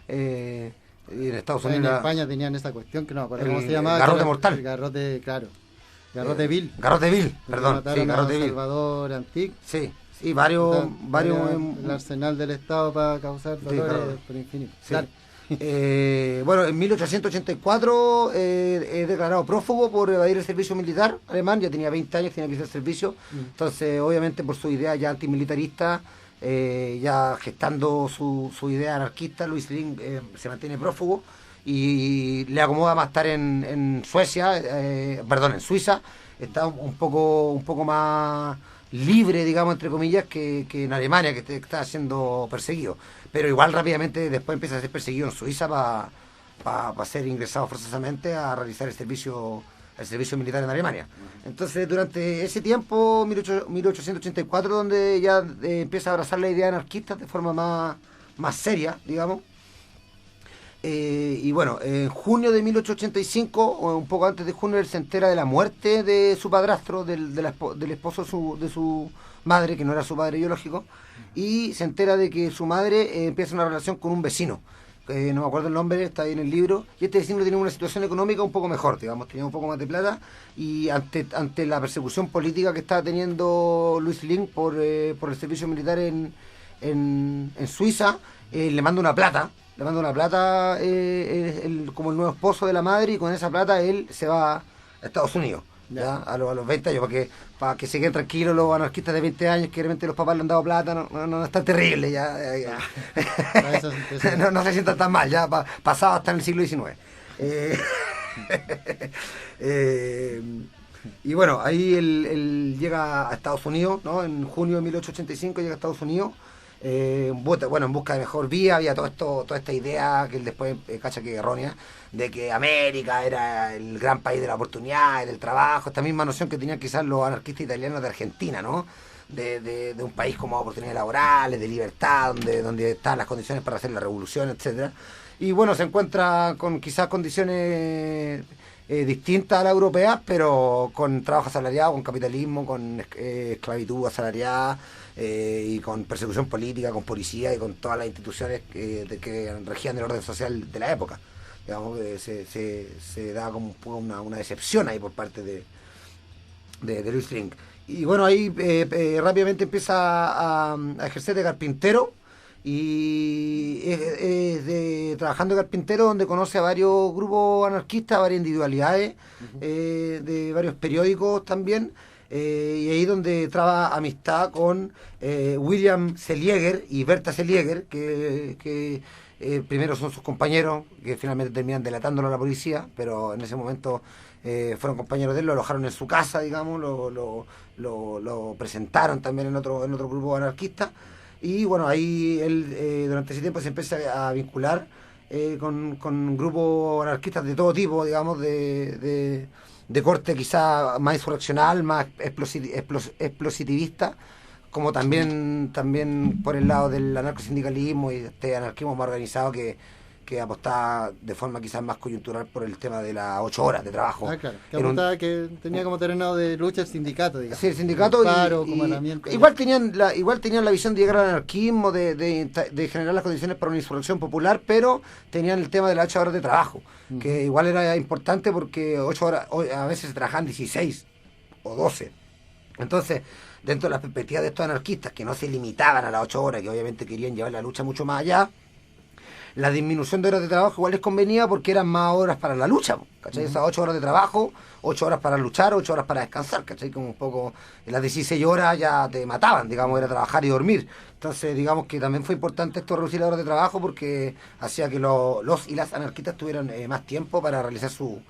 y en Estados Unidos... En España tenían esa cuestión que no me acuerdo cómo el se llamaba. garrote que era mortal. El garrote, claro. Garrote vil. Garrote vil, Porque perdón, sí, mataron a garrote vil. Salvador Antic. Sí, varios... El arsenal del Estado para causar dolores claro. por infinito. Sí. Claro. Bueno, en 1884 es declarado prófugo por evadir el servicio militar alemán. Ya tenía 20 años, tenía que hacer servicio. Entonces, obviamente, por su idea ya antimilitarista, ya gestando su idea anarquista, Lewis Link se mantiene prófugo y le acomoda más estar en Suiza. Está un poco más libre, digamos, entre comillas, que en Alemania, que está siendo perseguido. Pero igual rápidamente después empieza a ser perseguido en Suiza para ser ingresado forzosamente a realizar el servicio militar en Alemania. Entonces, durante ese tiempo, 1884, donde ya empieza a abrazar la idea anarquista de forma más seria, digamos. Y bueno, en junio de 1885, o un poco antes de junio, él se entera de la muerte de su padrastro, del esposo de su madre, que no era su padre biológico, y se entera de que su madre empieza una relación con un vecino, no me acuerdo el nombre, está ahí en el libro, y este vecino tenía una situación económica un poco mejor, digamos, tenía un poco más de plata, y ante la persecución política que estaba teniendo Luis Link por el servicio militar en Suiza, le manda una plata, como el nuevo esposo de la madre, y con esa plata él se va a Estados Unidos. ¿Ya? A los 20 años, para que se queden tranquilos los anarquistas de 20 años, que realmente los papás le han dado plata, no es tan terrible, ya. No se sientan tan mal, ya pasado hasta en el siglo XIX. Y bueno, ahí él llega a Estados Unidos, ¿no? En junio de 1885 llega a Estados Unidos. En busca de mejor vida, había toda esta idea que él después cacha que es errónea, de que América era el gran país de la oportunidad, del trabajo, esta misma noción que tenían quizás los anarquistas italianos de Argentina, ¿no? De un país como oportunidades laborales, de libertad, donde están las condiciones para hacer la revolución, etcétera. Y bueno, se encuentra con quizás condiciones distintas a las europeas, pero con trabajo asalariado, con capitalismo, con esclavitud asalariada, y con persecución política, con policía y con todas las instituciones que regían el orden social de la época. Digamos que se da como una decepción ahí por parte de Luis Link. Y bueno, ahí rápidamente empieza a ejercer de carpintero, y trabajando de carpintero, donde conoce a varios grupos anarquistas, varias individualidades, de varios periódicos también. Y ahí donde traba amistad con William Selieger y Berta Selieger, que primero son sus compañeros, que finalmente terminan delatándolo a la policía, pero en ese momento fueron compañeros de él, lo alojaron en su casa, digamos, lo presentaron también en otro grupo anarquista, y bueno, ahí él durante ese tiempo se empieza a vincular con grupos anarquistas de todo tipo, digamos, de corte quizá más insurreccional, más explositivista, como también por el lado del anarcosindicalismo y este anarquismo más organizado que apostaba de forma quizás más coyuntural por el tema de las 8 horas de trabajo. Claro, que apostaba que tenía como terreno de lucha el sindicato, digamos. Sí, el sindicato, igual tenían la visión de llegar al anarquismo, de generar las condiciones para una insurrección popular, pero tenían el tema de las 8 horas de trabajo, que igual era importante porque 8 horas, a veces se trabajaban 16 o 12. Entonces, dentro de las perspectivas de estos anarquistas, que no se limitaban a las 8 horas, que obviamente querían llevar la lucha mucho más allá, la disminución de horas de trabajo igual les convenía porque eran más horas para la lucha, ¿cachai? Esas 8 horas de trabajo, 8 horas para luchar, 8 horas para descansar, ¿cachai? Como un poco, en las 16 horas ya te mataban, digamos, era trabajar y dormir. Entonces, digamos que también fue importante esto, reducir las horas de trabajo, porque hacía que los y las anarquistas tuvieran más tiempo para realizar sus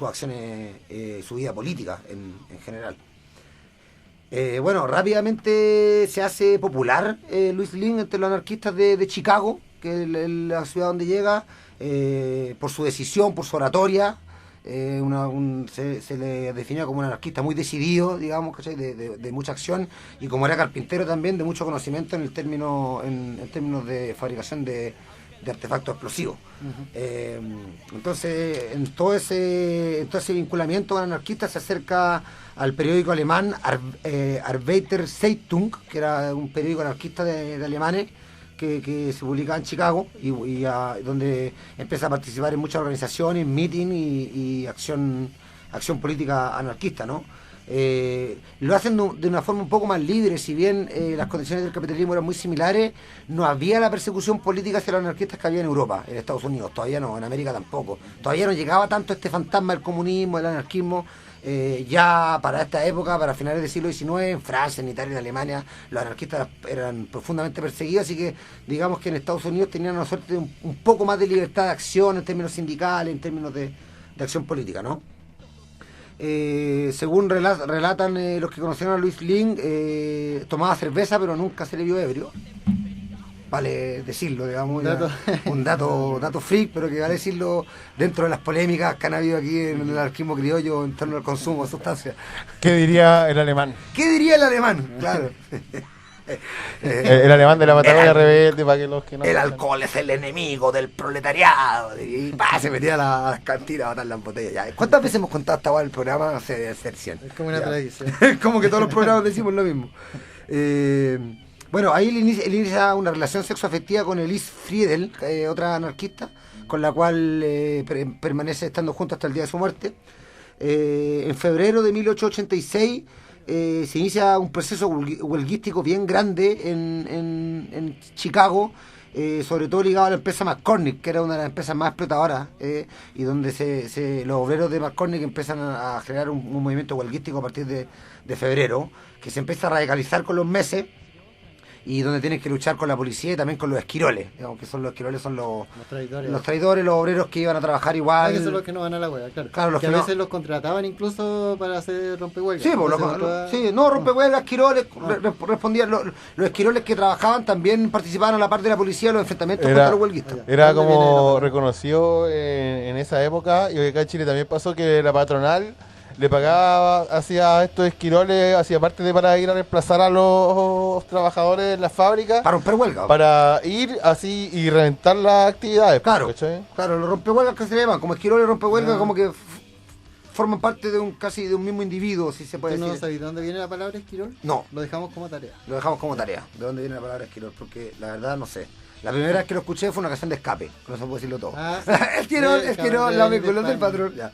acciones, su vida política en general. Bueno, rápidamente se hace popular Luis Link entre los anarquistas de Chicago, que es la ciudad donde llega, por su decisión, por su oratoria. Se le definía como un anarquista muy decidido, digamos, ¿cachai? De mucha acción, y como era carpintero también, de mucho conocimiento en términos de fabricación de artefactos explosivos. Entonces, en todo ese vinculamiento con anarquistas, se acerca al periódico alemán Arbeiter Zeitung, que era un periódico anarquista de alemanes, que se publicaba en Chicago, y donde empieza a participar en muchas organizaciones, meeting y acción política anarquista, ¿no? Lo hacen de una forma un poco más libre, si bien las condiciones del capitalismo eran muy similares, no había la persecución política hacia los anarquistas que había en Europa, en Estados Unidos, todavía no, en América tampoco, todavía no llegaba tanto este fantasma del comunismo, del anarquismo. Ya para esta época, para finales del siglo XIX, en Francia, en Italia, en Alemania, los anarquistas eran profundamente perseguidos, así que digamos que en Estados Unidos tenían una suerte de un poco más de libertad de acción en términos sindicales, en términos de acción política, ¿no? Según relatan los que conocieron a Luis Link, tomaba cerveza pero nunca se le vio ebrio. Vale decirlo, digamos, un dato freak, pero que vale decirlo dentro de las polémicas que han habido aquí en el anarquismo criollo en torno al consumo de sustancias. ¿Qué diría el alemán? Claro. El alemán de la Patagonia rebelde, para que los que no... El alcohol es el enemigo del proletariado. Y se metía a las cantinas a botarla en botella. Ya. ¿Cuántas veces hemos contado esta en el programa? No sé, debe ser 100. Es como una tradición. Es como que todos los programas decimos lo mismo. Bueno, ahí él inicia una relación sexoafectiva con Elise Friedel, otra anarquista, con la cual permanece estando juntos hasta el día de su muerte. En febrero de 1886 se inicia un proceso huelguístico bien grande en Chicago, sobre todo ligado a la empresa McCormick, que era una de las empresas más explotadoras, y donde los obreros de McCormick empiezan a generar un movimiento huelguístico a partir de febrero, que se empieza a radicalizar con los meses, y donde tienen que luchar con la policía y también con los esquiroles, digamos que los esquiroles son los traidores, los obreros que iban a trabajar igual. Que son los que no van a la huelga, claro. Los que a veces los contrataban incluso para hacer rompehuelgas. Sí, rompehuelgas, esquiroles, respondían, los esquiroles que trabajaban también participaban a la parte de la policía en los enfrentamientos contra los huelguistas. Era como reconocido en esa época, y acá en Chile también pasó que la patronal le pagaba hacia estos esquiroles, hacia parte de para ir a reemplazar a los trabajadores de las fábricas. Para romper huelga. Para ir así y reventar las actividades. Claro, los rompehuelgas que se llaman, como esquiroles rompehuelgas, como que forman parte de casi de un mismo individuo, si se puede decir. ¿No sabéis de dónde viene la palabra esquirol? No. Lo dejamos como tarea. ¿De dónde viene la palabra esquirol? Porque la verdad no sé. La primera vez que lo escuché fue una canción de Escape, no se puede decirlo todo. Esquirol, la meculón del patrón. Ya.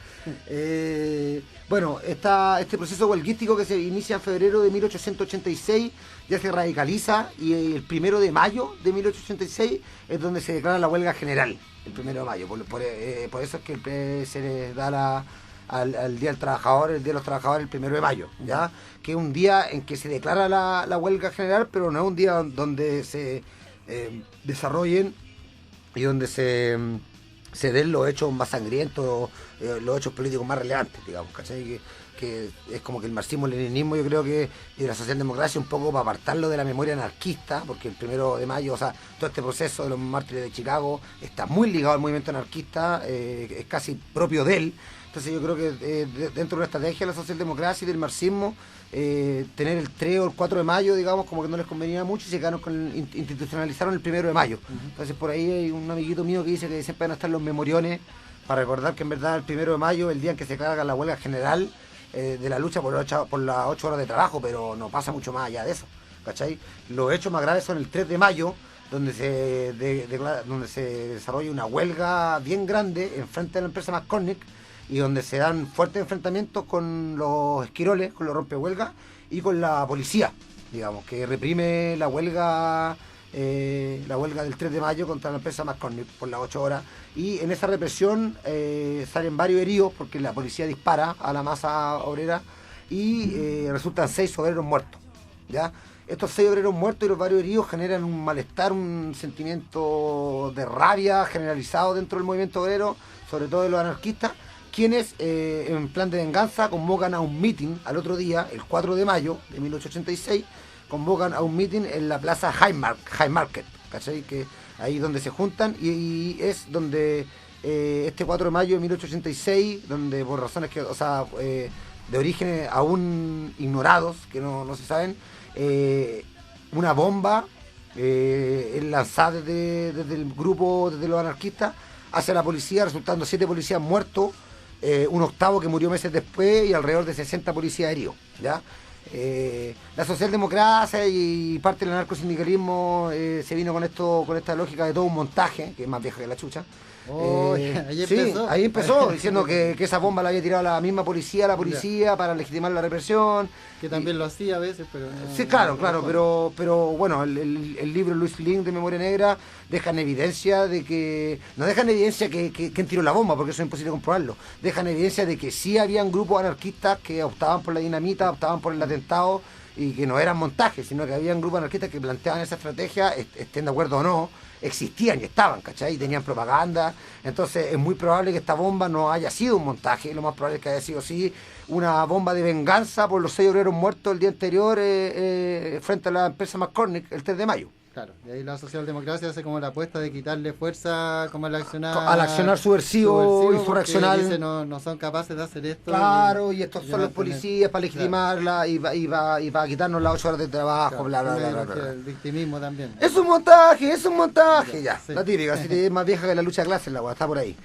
Bueno, este proceso huelguístico que se inicia en febrero de 1886 ya se radicaliza, y el 1 de mayo de 1886 es donde se declara la huelga general, el 1 de mayo. Por eso es que se le da al Día del Trabajador, el Día de los Trabajadores, el 1 de mayo, ¿ya? Que es un día en que se declara la huelga general, pero no es un día donde se desarrollen y donde se den los hechos más sangrientos, los hechos políticos más relevantes, digamos, ¿cachai? Que es como que el marxismo-leninismo, yo creo que, y la socialdemocracia, un poco para apartarlo de la memoria anarquista, porque el 1 de mayo, o sea, todo este proceso de los mártires de Chicago está muy ligado al movimiento anarquista, es casi propio de él. Entonces yo creo que dentro de una estrategia de la socialdemocracia y del marxismo, tener el 3 o el 4 de mayo, digamos, como que no les convenía mucho, y se quedaron institucionalizaron el 1 de mayo. Entonces por ahí hay un amiguito mío que dice que siempre van a estar los memoriones para recordar que en verdad el 1 de mayo, el día en que se carga la huelga general de la lucha por las 8 horas de trabajo, pero no pasa mucho más allá de eso, ¿cachai? Los hechos más graves son el 3 de mayo, donde se desarrolla una huelga bien grande en frente de la empresa McCormick, y donde se dan fuertes enfrentamientos con los esquiroles, con los rompehuelgas y con la policía, digamos, que reprime la huelga del 3 de mayo contra la empresa McCormick por las 8 horas, y en esa represión salen varios heridos porque la policía dispara a la masa obrera y resultan 6 obreros muertos, ¿ya? Estos 6 obreros muertos y los varios heridos generan un malestar, un sentimiento de rabia generalizado dentro del movimiento obrero, sobre todo de los anarquistas, quienes en plan de venganza convocan a un meeting al otro día, el 4 de mayo de 1886, convocan a un meeting en la plaza High Market, ¿cachai? Que ahí donde se juntan, y es donde este 4 de mayo de 1886, donde por razones de orígenes aún ignorados, que no se saben, una bomba es lanzada desde el grupo, desde los anarquistas, hacia la policía, resultando 7 policías muertos, un octavo que murió meses después, y alrededor de 60 policías heridos, ¿ya? La socialdemocracia y parte del anarcosindicalismo se vino con esta lógica de todo un montaje, que es más vieja que la chucha. Ahí empezó diciendo que esa bomba la había tirado la misma policía, para legitimar la represión. Que también lo hacía a veces, pero... Sí, claro, pero bueno, el libro Luis Link de Memoria Negra deja en evidencia de que... No deja en evidencia que quién tiró la bomba, porque eso es imposible comprobarlo. Deja en evidencia de que sí habían grupos anarquistas que optaban por la dinamita, optaban por el atentado, y que no eran montajes, sino que habían grupos anarquistas que planteaban esa estrategia, estén de acuerdo o no, existían y estaban, ¿cachai? Y tenían propaganda. Entonces es muy probable que esta bomba no haya sido un montaje, lo más probable es que haya sido sí una bomba de venganza por los 6 obreros muertos el día anterior frente a la empresa McCormick el 3 de mayo. Claro, y ahí la socialdemocracia hace como la apuesta de quitarle fuerza como al accionar subversivo insurreccional. Dice, no son capaces de hacer esto. Claro, y estos son los policías para legitimarla, claro. y para quitarnos las 8 horas de trabajo, claro, bla. El victimismo también. Es un montaje, ya. Sí. La típica, así que es más vieja que la lucha de clases, la weá, está por ahí.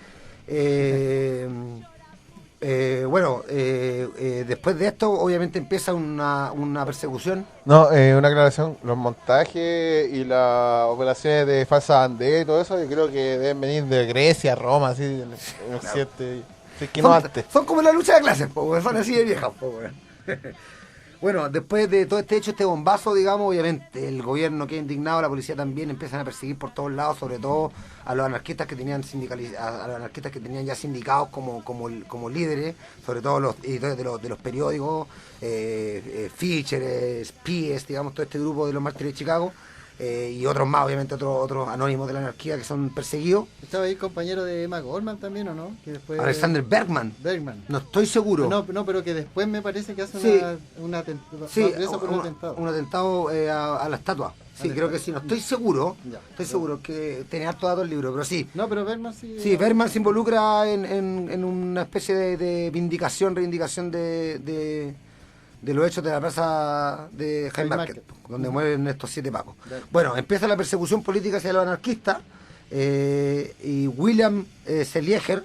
Después de esto, obviamente empieza una persecución. No, una aclaración. Los montajes y las operaciones de falsa bandera y todo eso, yo creo que deben venir de Grecia, Roma, así, en Occidente. Sí, que no antes. Son como la lucha de clases, son así de viejas. Bueno, después de todo este hecho, este bombazo, digamos, obviamente el gobierno queda indignado, la policía también, empiezan a perseguir por todos lados, sobre todo a los anarquistas que tenían ya sindicados como líderes, sobre todo los editores de los periódicos, Fischer, Spies, digamos, todo este grupo de los mártires de Chicago. Y otros más, obviamente otros anónimos de la anarquía que son perseguidos. Estaba ahí compañero de Emma Goldman también, ¿o no? Que después... Alexander Bergman. No estoy seguro. No, pero que después me parece que hace un atentado. Sí, un atentado a la estatua. Sí, creo que sí, no estoy seguro. Estoy seguro que tenía harto dato el libro, pero sí. No, pero Bergman sí. Sí, Bergman se involucra en una especie de reivindicación de los hechos de la plaza de Haymarket, donde mueren estos 7 pacos. Bueno, empieza la persecución política hacia los anarquistas, y William Selieger,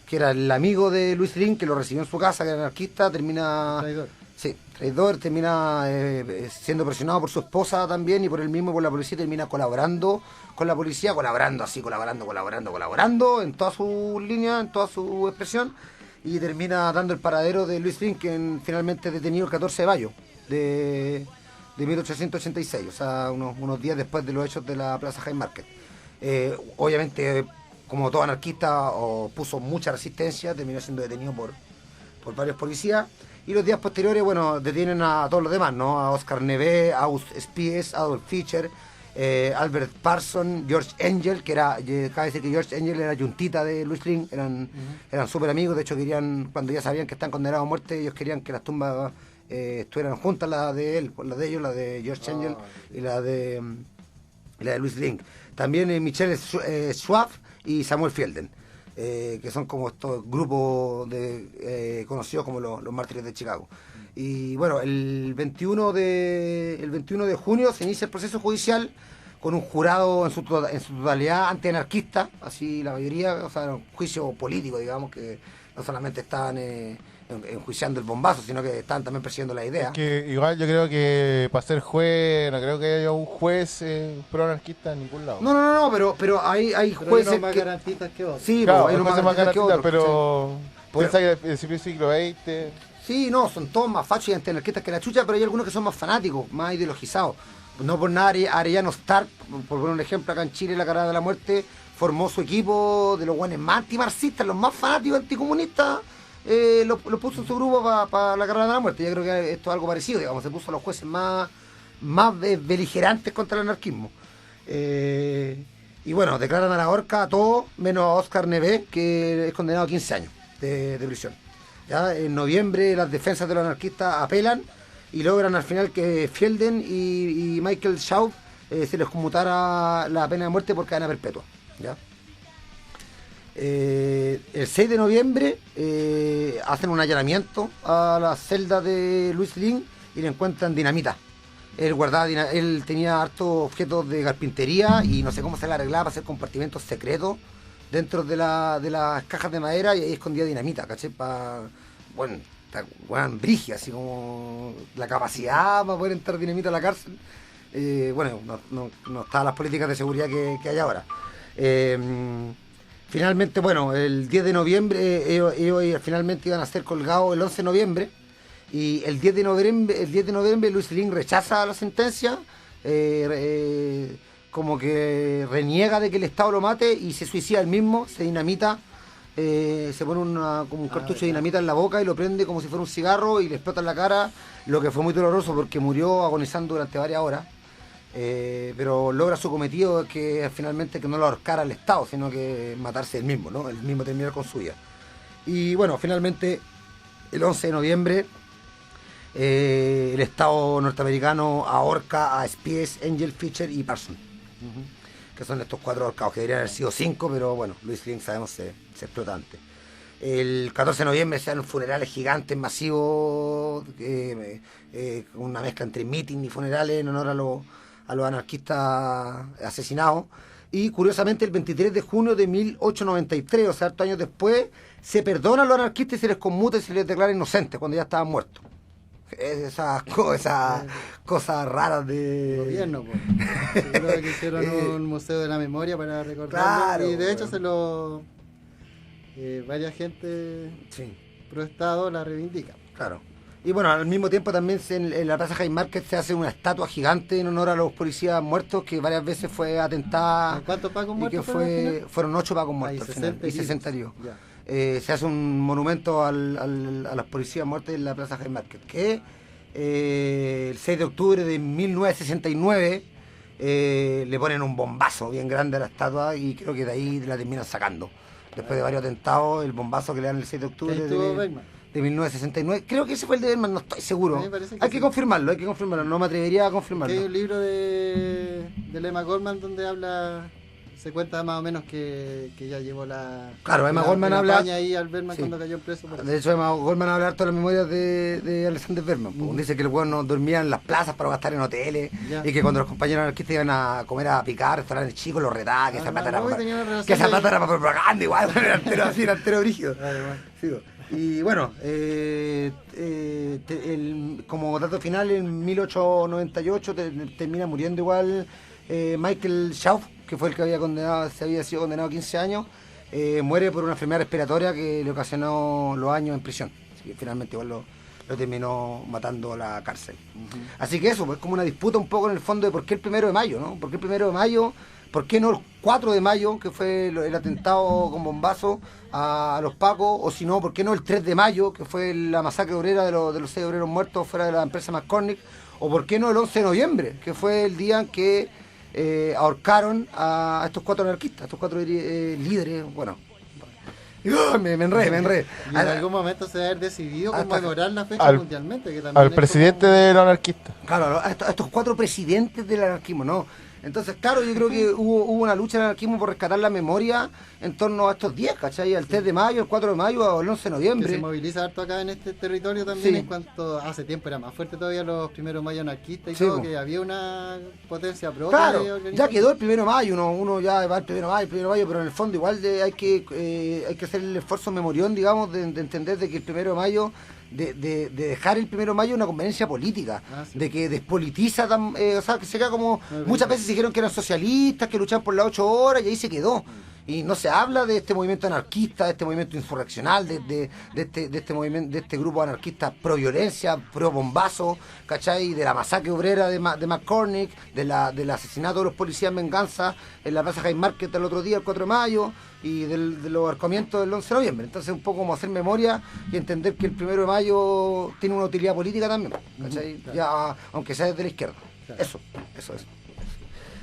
que era el amigo de Louis Link, que lo recibió en su casa, que era anarquista, termina siendo presionado por su esposa también, y por él mismo y por la policía, termina colaborando con la policía, colaborando en toda su línea, en toda su expresión, y termina dando el paradero de Louis Link, que finalmente es detenido el 14 de mayo de 1886, o sea, unos días después de los hechos de la plaza Haymarket. Obviamente, como todo anarquista, puso mucha resistencia, terminó siendo detenido por varios policías, y los días posteriores, bueno, detienen a todos los demás, ¿no? A Oscar Neve, August Spies, Adolf Fischer, Albert Parson, George Engel, que era, cabe decir que George Engel era yuntita de Louis Link, eran súper amigos, de hecho querían, cuando ya sabían que están condenados a muerte, ellos querían que las tumbas estuvieran juntas, las de él, las de ellos, la de George Engel y la de Louis Link. También Michel Schwab y Samuel Fielden, que son como estos grupos conocidos como los mártires de Chicago. Y bueno, el 21 de junio se inicia el proceso judicial con un jurado en su totalidad antianarquista, así la mayoría, o sea, un juicio político, digamos, que no solamente estaban enjuiciando el bombazo, sino que estaban también persiguiendo la idea. Es que igual yo creo que para ser juez, no creo que haya un juez pro-anarquista en ningún lado. No, pero hay jueces más garantistas que otros. Sí, claro, hay unos más garantistas que otros, pero piensa que el siglo XX... Sí, no, son todos más fachos y antianarquistas que la chucha, pero hay algunos que son más fanáticos, más ideologizados. No por nada, Arellano Stark, por poner un ejemplo, acá en Chile, la Caravana de la Muerte, formó su equipo de los buenos más antimarxistas, los más fanáticos anticomunistas, lo puso en su grupo para la Caravana de la Muerte. Yo creo que esto es algo parecido, digamos, se puso a los jueces más beligerantes contra el anarquismo. Y bueno, declaran a la horca a todos, menos a Oscar Neve, que es condenado a 15 años de prisión. ¿Ya? En noviembre las defensas de los anarquistas apelan y logran al final que Fielden y Michael Schaub se les conmutara la pena de muerte por cadena perpetua. ¿Ya? El 6 de noviembre hacen un allanamiento a la celda de Louis Link y le encuentran dinamita. Él tenía hartos objetos de carpintería y no sé cómo se le arreglaba para hacer compartimentos secretos dentro de las cajas de madera, y ahí escondía dinamita, ¿caché? Bueno, brigia, así como la capacidad para poder entrar dinamita a la cárcel. Bueno, no estaban las políticas de seguridad que hay ahora. Finalmente, bueno, el 10 de noviembre, ellos finalmente iban a ser colgados el 11 de noviembre, y el 10 de noviembre Louis Link rechaza la sentencia, como que reniega de que el Estado lo mate y se suicida él mismo, se dinamita, se pone como un cartucho de dinamita en la boca y lo prende como si fuera un cigarro y le explota en la cara, lo que fue muy doloroso porque murió agonizando durante varias horas, pero logra su cometido, que finalmente que no lo ahorcara el Estado, sino que matarse él mismo, ¿no? Él mismo terminar con su vida. Y bueno, finalmente el 11 de noviembre el Estado norteamericano ahorca a Spies, Engel, Fischer y Parson, que son estos 4 ahorcados, que deberían haber sido 5, pero bueno, Louis Link sabemos se explota antes. El 14 de noviembre se dan funerales gigantes, masivos, una mezcla entre meeting y funerales en honor a los anarquistas asesinados. y curiosamente el 23 de junio de 1893, o sea, 8 años después, se perdonan a los anarquistas y se les conmuta y se les declara inocentes cuando ya estaban muertos. Esas cosas raras de... Gobierno, pues. Seguro que hicieron un museo de la memoria para recordarlo. Claro, y de hecho se lo... varias gente pro Estado la reivindica. Claro. Y bueno, al mismo tiempo también en la Plaza Jaime Márquez se hace una estatua gigante en honor a los policías muertos que varias veces fue atentada. ¿Cuántos pacos y muertos fueron 8 pacos muertos al final, y 60 heridos. Se hace un monumento a los policías muertos en la Plaza Jaime Márquez, que el 6 de octubre de 1969 le ponen un bombazo bien grande a la estatua y creo que de ahí la terminan sacando. Después de varios atentados, el bombazo que le dan el 6 de octubre de 1969. Creo que ese fue el de Bergman, no estoy seguro. Hay que confirmarlo, no me atrevería a confirmarlo. Hay un libro de Emma Goldman donde se cuenta más o menos que ya llevó la... Claro, Emma Goldman habla... ahí al Bergman cuando cayó preso. De hecho, Emma Goldman habla harto de las memorias de Alexander Bergman. Dice que el weón no dormía en las plazas para gastar en hoteles y que cuando los compañeros anarquistas iban a comer a picar, restaurantes chicos, los retaba, que esa plata era para propaganda, igual, era entero brígido. Y bueno, como dato final, en 1898 termina muriendo igual Michael Schauf, que fue el que se había sido condenado a 15 años, muere por una enfermedad respiratoria que le ocasionó los años en prisión. Así que finalmente igual lo terminó matando a la cárcel. Así que eso, pues como una disputa un poco en el fondo de por qué el 1 de mayo, ¿no? ¿Por qué el 1 de mayo? ¿Por qué no el 4 de mayo, que fue el atentado con bombazo a los pacos? O si no, ¿por qué no el 3 de mayo, que fue la masacre obrera de los 6 obreros muertos fuera de la empresa McCormick? ¿O por qué no el 11 de noviembre, que fue el día en que ahorcaron a estos 4 anarquistas, estos 4 líderes? Bueno, me enredé. Y en algún momento se debe haber decidido conmemorar la fecha mundialmente. Que también al presidente de los anarquistas. Claro, a estos 4 presidentes del anarquismo, ¿no? Entonces, claro, yo creo que hubo una lucha en el anarquismo por rescatar la memoria en torno a estos días, ¿cachai? Al 3 de mayo, el 4 de mayo, al 11 de noviembre. Que se moviliza harto acá en este territorio también, en cuanto hace tiempo era más fuerte todavía los 1 de mayo anarquistas y todo, que había una potencia propia. Claro, ya quedó el 1 de mayo, uno ya va el 1 de mayo, pero en el fondo igual hay que hacer el esfuerzo memorión, digamos, de entender de que el 1 de mayo... De dejar el 1 de mayo una conveniencia política, de que despolitiza, o sea, que se queda como... Muchas veces dijeron que eran socialistas, que luchaban por las 8 horas y ahí se quedó. Y no se habla de este movimiento anarquista, de este movimiento insurreccional, de este movimiento, de este grupo anarquista pro violencia, pro bombazo, ¿cachai? De la masacre obrera de McCormick, del asesinato de los policías en venganza en la Plaza Jaime Márquez el otro día, el 4 de mayo, y de los ahorcamientos del 11 de noviembre. Entonces, un poco como hacer memoria y entender que el 1 de mayo tiene una utilidad política también, ¿cachai? Ya, aunque sea desde la izquierda. Eso es.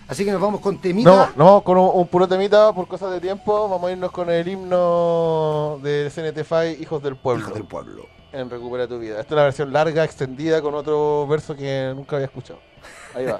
Así que nos vamos con temita. No, con un puro temita por cosas de tiempo. Vamos a irnos con el himno de CNT5, Hijos del Pueblo. Hijos del Pueblo. En Recupera tu Vida. Esta es la versión larga, extendida, con otro verso que nunca había escuchado. Ahí va.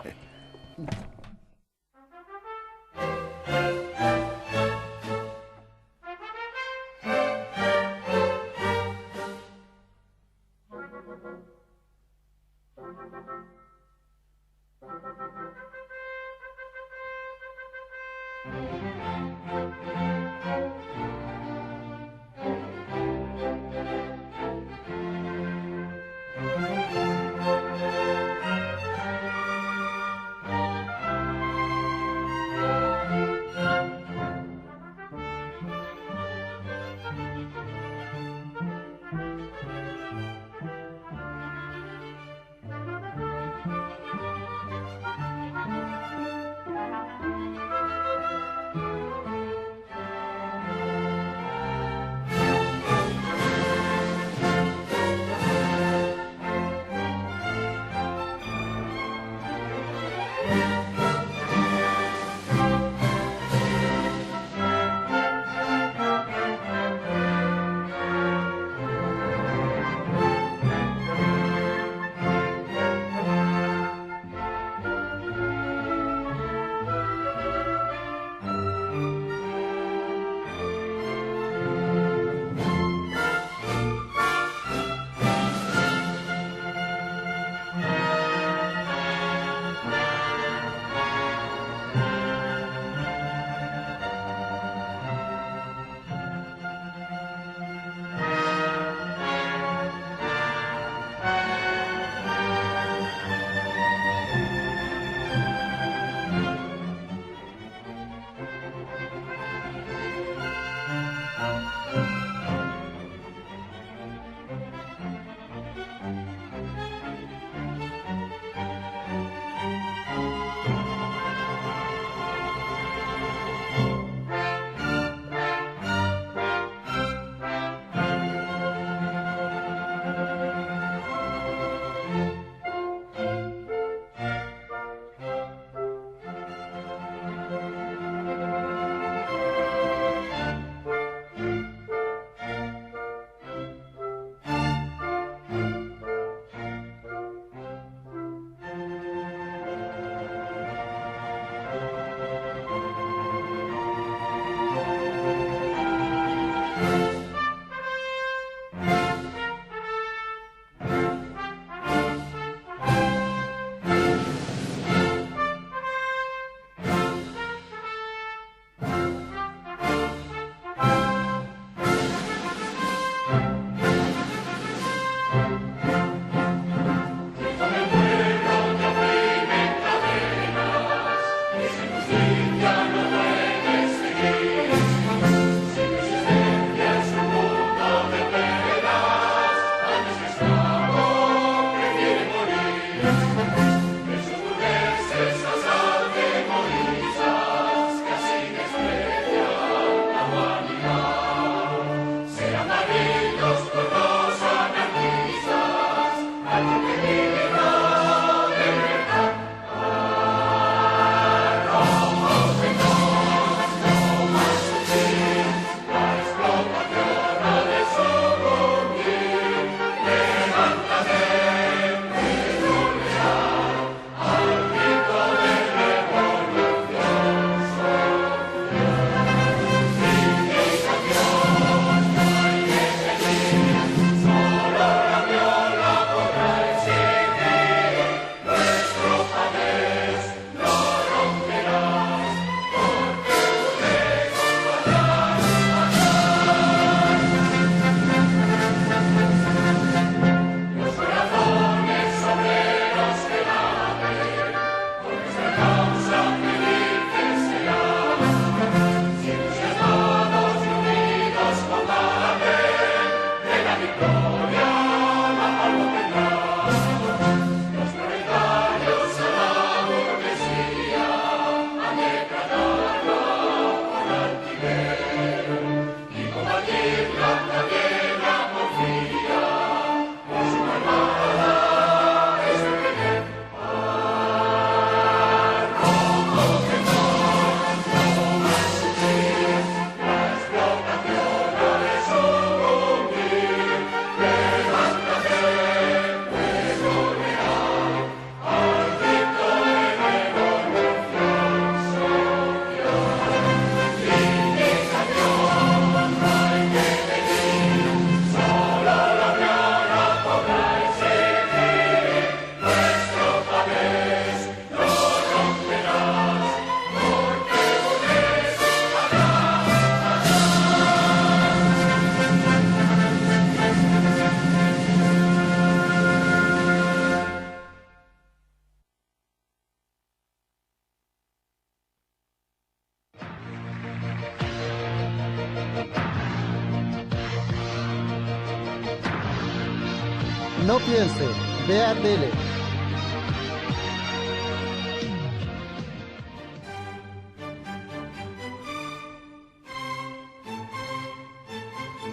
No piense, vea tele.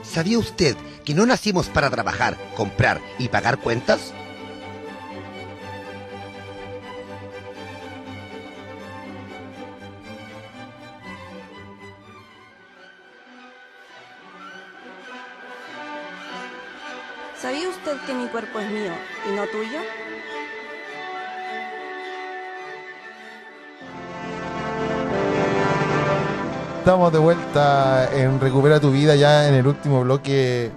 ¿Sabía usted que no nacimos para trabajar, comprar y pagar cuentas? ¿Sabía usted que mi cuerpo es mío y no tuyo? Estamos de vuelta en Recupera tu Vida, ya en el último bloque,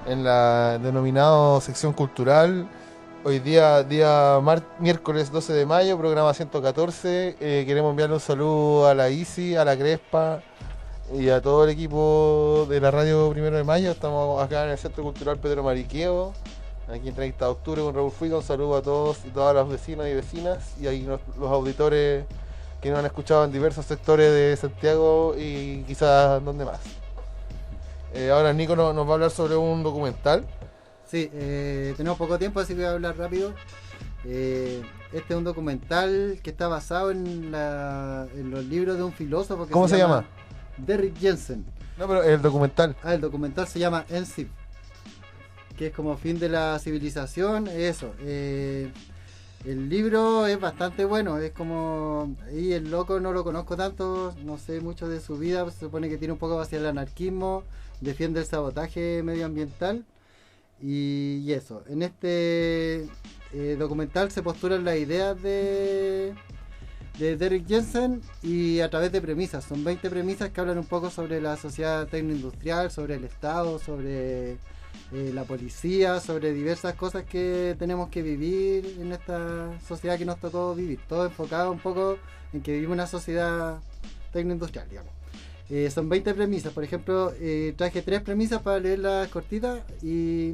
en la denominado sección cultural. Hoy día miércoles 12 de mayo, programa 114. Queremos enviarle un saludo a la Isi, a la Crespa y a todo el equipo de la radio 1 de mayo. Estamos acá en el Centro Cultural Pedro Mariqueo, aquí en 30 de octubre con Raúl Fuica. Un saludo a todos y todas las vecinas y vecinas, y ahí los auditores que nos han escuchado en diversos sectores de Santiago y quizás donde más. Ahora Nico nos va a hablar sobre un documental. Sí, tenemos poco tiempo, así que voy a hablar rápido. Este es un documental que está basado en los libros de un filósofo que ¿Cómo se llama? Derrick Jensen. No, pero el documental. El documental se llama Ensip, que es como fin de la civilización, eso. El libro es bastante bueno, es como... Y el loco no lo conozco tanto, no sé mucho de su vida, se supone que tiene un poco hacia el anarquismo, defiende el sabotaje medioambiental y eso. En este documental se postulan las ideas de Derrick Jensen y a través de premisas. Son 20 premisas que hablan un poco sobre la sociedad tecnoindustrial, sobre el Estado, sobre la policía, sobre diversas cosas que tenemos que vivir en esta sociedad que nos tocó vivir. Todo enfocado un poco en que vivimos una sociedad tecnoindustrial, digamos. Son 20 premisas. Por ejemplo, traje 3 premisas para leerlas cortitas. Y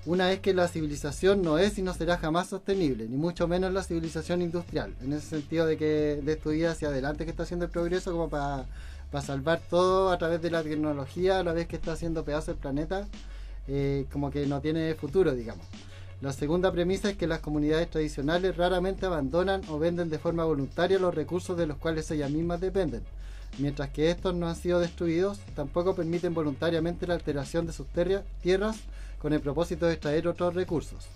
una es que la civilización no es y no será jamás sostenible, ni mucho menos la civilización industrial, en ese sentido de que de tu vida hacia adelante que está haciendo el progreso como para salvar todo a través de la tecnología, a la vez que está haciendo pedazo el planeta, como que no tiene futuro, digamos. La segunda premisa es que las comunidades tradicionales raramente abandonan o venden de forma voluntaria los recursos de los cuales ellas mismas dependen. Mientras que estos no han sido destruidos, tampoco permiten voluntariamente la alteración de sus tierras con el propósito de extraer otros recursos.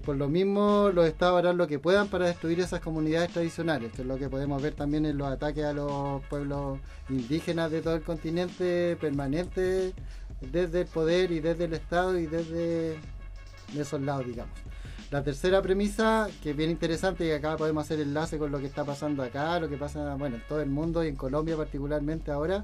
Por lo mismo los estados harán lo que puedan para destruir esas comunidades tradicionales, que es lo que podemos ver también en los ataques a los pueblos indígenas de todo el continente permanente, desde el poder y desde el Estado y desde esos lados, digamos. La tercera premisa, que es bien interesante, y acá podemos hacer enlace con lo que está pasando acá, lo que pasa en todo el mundo y en Colombia particularmente ahora,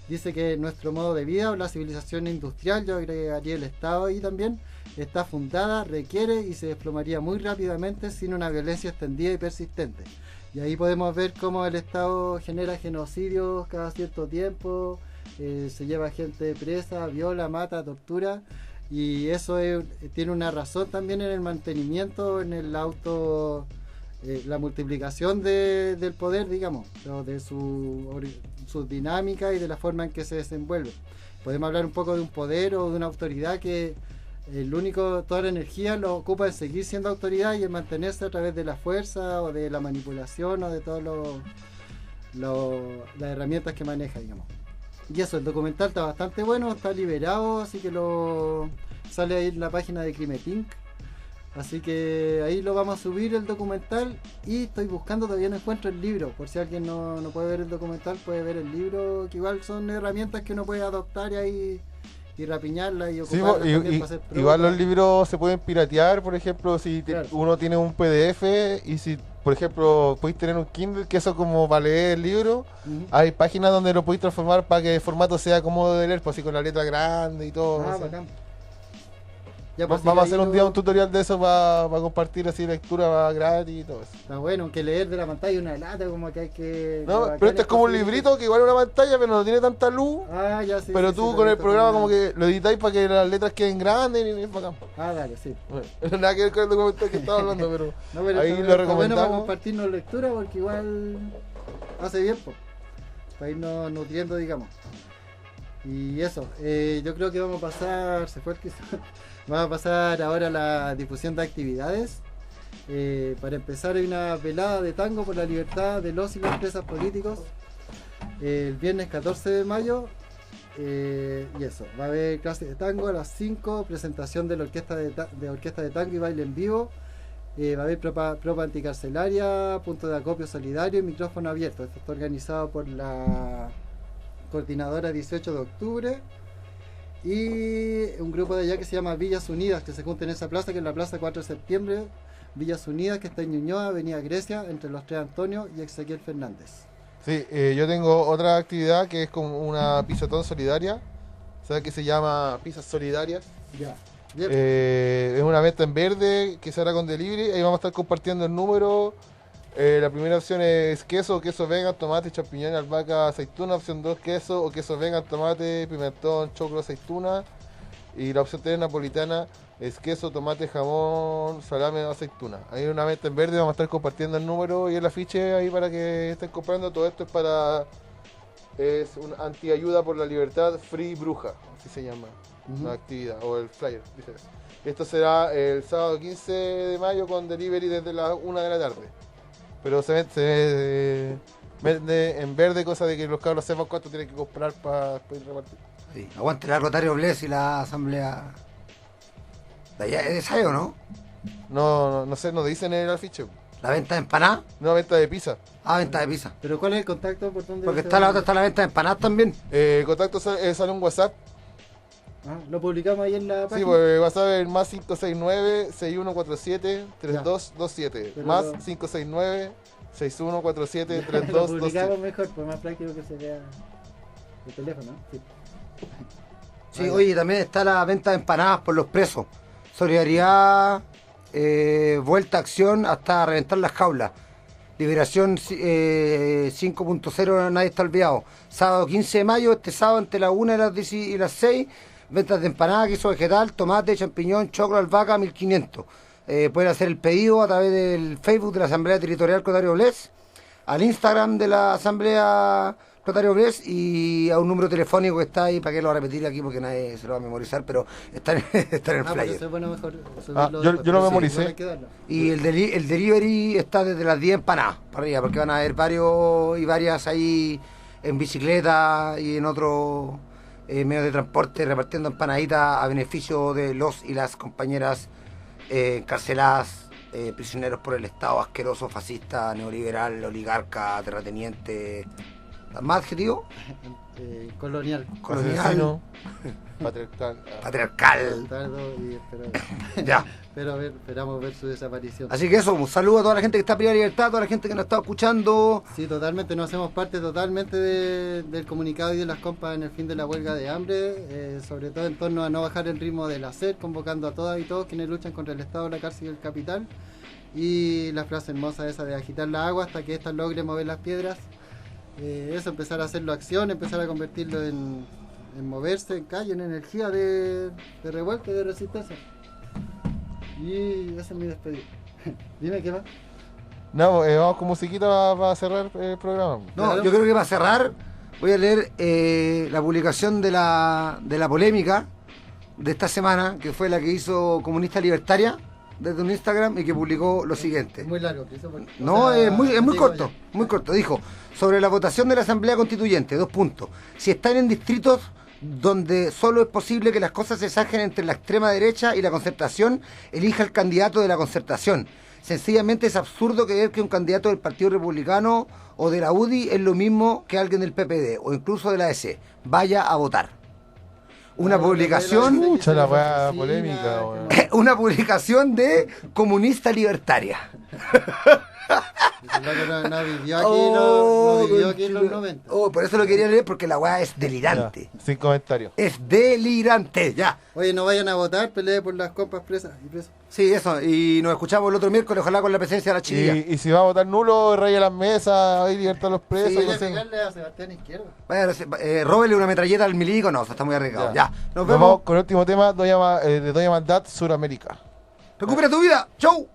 dice que nuestro modo de vida o la civilización industrial, yo agregaría el Estado ahí también, está fundada, requiere y se desplomaría muy rápidamente sin una violencia extendida y persistente. Y ahí podemos ver cómo el Estado genera genocidios cada cierto tiempo, se lleva gente presa, viola, mata, tortura, y eso tiene una razón también en el mantenimiento, en el la multiplicación del poder, digamos, de su dinámica y de la forma en que se desenvuelve. Podemos hablar un poco de un poder o de una autoridad que toda la energía lo ocupa en seguir siendo autoridad y en mantenerse a través de la fuerza o de la manipulación o de todas las herramientas que maneja, digamos. Y eso, el documental está bastante bueno, está liberado, así que sale ahí en la página de Crimetink. Así que ahí lo vamos a subir el documental, y estoy buscando, todavía no encuentro el libro, por si alguien no puede ver el documental, puede ver el libro, que igual son herramientas que uno puede adoptar y rapiñarla y ocuparla también para hacer pruebas. Igual los libros se pueden piratear, por ejemplo, si uno tiene un PDF, y si por ejemplo podéis tener un Kindle, que eso como para leer el libro, hay páginas donde lo podéis transformar para que el formato sea cómodo de leer, pues así con la letra grande y todo. Bacán. Ya, pues, vamos a hacer un día un tutorial de eso para compartir así lectura gratis y todo eso. Está bueno, aunque leer de la pantalla una lata, como que hay que... No, pero este es como un librito que igual es una pantalla, pero no tiene tanta luz. Ya sí. Pero tú con el programa como que lo editáis para que las letras queden grandes y es bacán. Dale, sí. Bueno, nada que ver con el documental que estaba hablando, pero, pero ahí lo recomendamos. Bueno para compartirnos lectura, porque igual hace bien, para irnos nutriendo, digamos. Y eso, yo creo que vamos a pasar, se fue el que vamos a pasar ahora a la difusión de actividades. Para empezar, hay una velada de tango por la libertad de los y las presos políticos el viernes 14 de mayo. Y eso, va a haber clase de tango a las 5, presentación de la orquesta de tango y baile en vivo. Va a haber propa anticarcelaria, punto de acopio solidario y micrófono abierto. Esto está organizado por la coordinadora 18 de octubre y un grupo de allá que se llama Villas Unidas, que se junta en esa plaza, que es la plaza 4 de septiembre. Villas Unidas, que está en Ñuñoa, Avenida Grecia, entre los 3 Antonio y Ezequiel Fernández. Sí, yo tengo otra actividad que es como una pisotón solidaria, ¿sabes? Que se llama Pizzas Solidarias. Ya. Es una venta en verde que se hará con delivery. Ahí vamos a estar compartiendo el número. La primera opción es queso vegan, tomate, champiñón, albahaca, aceituna. Opción 2, queso o queso vegan, tomate, pimentón, choclo, aceituna. Y la opción 3 napolitana es queso, tomate, jamón, salame o aceituna. Hay una venta en verde, vamos a estar compartiendo el número y el afiche ahí para que estén comprando. Todo esto es una antiayuda por la libertad, Free Bruja, así se llama la actividad, o el flyer, dice eso. Esto será el sábado 15 de mayo con delivery desde las 1 de la tarde. Pero se vende en verde, cosa de que los cabros sepan cuánto tienen que comprar para poder repartir. Sí, aguante la Rotario Bles y la asamblea de allá, ¿es esa o no? No sé, nos dicen en el afiche. ¿La venta de empanadas? No, venta de pizza. Ah, venta de pizza. ¿Pero cuál es el contacto? ¿Por dónde? Porque está la otra, está la venta de empanadas también. El contacto sale un WhatsApp. ¿Lo publicamos ahí en la página? Sí, pues WhatsApp es el más 569-6147-3227. Más 569-6147-3227. Lo publicamos mejor, pues más práctico que se vea el teléfono. Sí. Sí, oye, también está la venta de empanadas por los presos. Solidaridad, vuelta a acción hasta reventar las jaulas. Liberación 5.0, nadie está olvidado. Sábado 15 de mayo, este sábado entre las 1 y las 6. Ventas de empanadas, queso vegetal, tomate, champiñón, choclo, albahaca, 1500. Pueden hacer el pedido a través del Facebook de la Asamblea Territorial Rotario Bles, al Instagram de la Asamblea Rotario Bles y a un número telefónico que está ahí, para que lo va a repetir aquí porque nadie se lo va a memorizar, pero está en el flyer. Eso es bueno, mejor yo lo memoricé. Y el delivery está desde las 10 empanadas para arriba, porque van a haber varios y varias ahí en bicicleta y en otros medios de transporte repartiendo empanaditas a beneficio de los y las compañeras encarceladas, prisioneros por el Estado asqueroso, fascista, neoliberal, oligarca, terrateniente. ¿Más adjetivo? Colonial. Patriarcal. Ya. Esperamos ver su desaparición. Así que eso, un saludo a toda la gente que está privada de libertad, a toda la gente que nos está escuchando. Sí, totalmente, nos hacemos parte totalmente del comunicado y de las compas en el fin de la huelga de hambre, sobre todo en torno a no bajar el ritmo del hacer, convocando a todas y todos quienes luchan contra el Estado, la cárcel y el capital. Y la frase hermosa esa de agitar la agua hasta que ésta logre mover las piedras. Eso, empezar a hacerlo acción, empezar a convertirlo en moverse, en calle, en energía de revuelta y de resistencia. Y esa es mi despedida. Dime qué más. No, vamos con musiquita para cerrar el programa. No, yo creo que para cerrar voy a leer la publicación de la polémica de esta semana, que fue la que hizo Comunista Libertaria desde un Instagram y que publicó lo siguiente. Muy largo, no, es muy corto, muy corto. Dijo: sobre la votación de la Asamblea Constituyente, 2 puntos. Si están en distritos donde solo es posible que las cosas se zanjen entre la extrema derecha y la concertación, elija el candidato de la concertación. Sencillamente es absurdo creer que un candidato del Partido Republicano o de la UDI es lo mismo que alguien del PPD o incluso de la EC. Vaya a votar. Una publicación... Una publicación de Comunista Libertaria. No vivió aquí en los 90. Por eso lo quería leer, porque la weá es delirante. Ya, sin comentarios. Es delirante, ya. Oye, no vayan a votar, peleen por las compas presas y presos. Sí, eso, y nos escuchamos el otro miércoles, ojalá con la presencia de la chiquilla. Y si va a votar nulo, raya las mesas, hay libertad a los presos. Sí, pegarle a Sebastián Izquierdo. Bueno, róbele una metralleta al milico, no, está muy arriesgado. Ya, nos vemos con el último tema de Doña Maldad, Suramérica. Recupera tu vida, chau.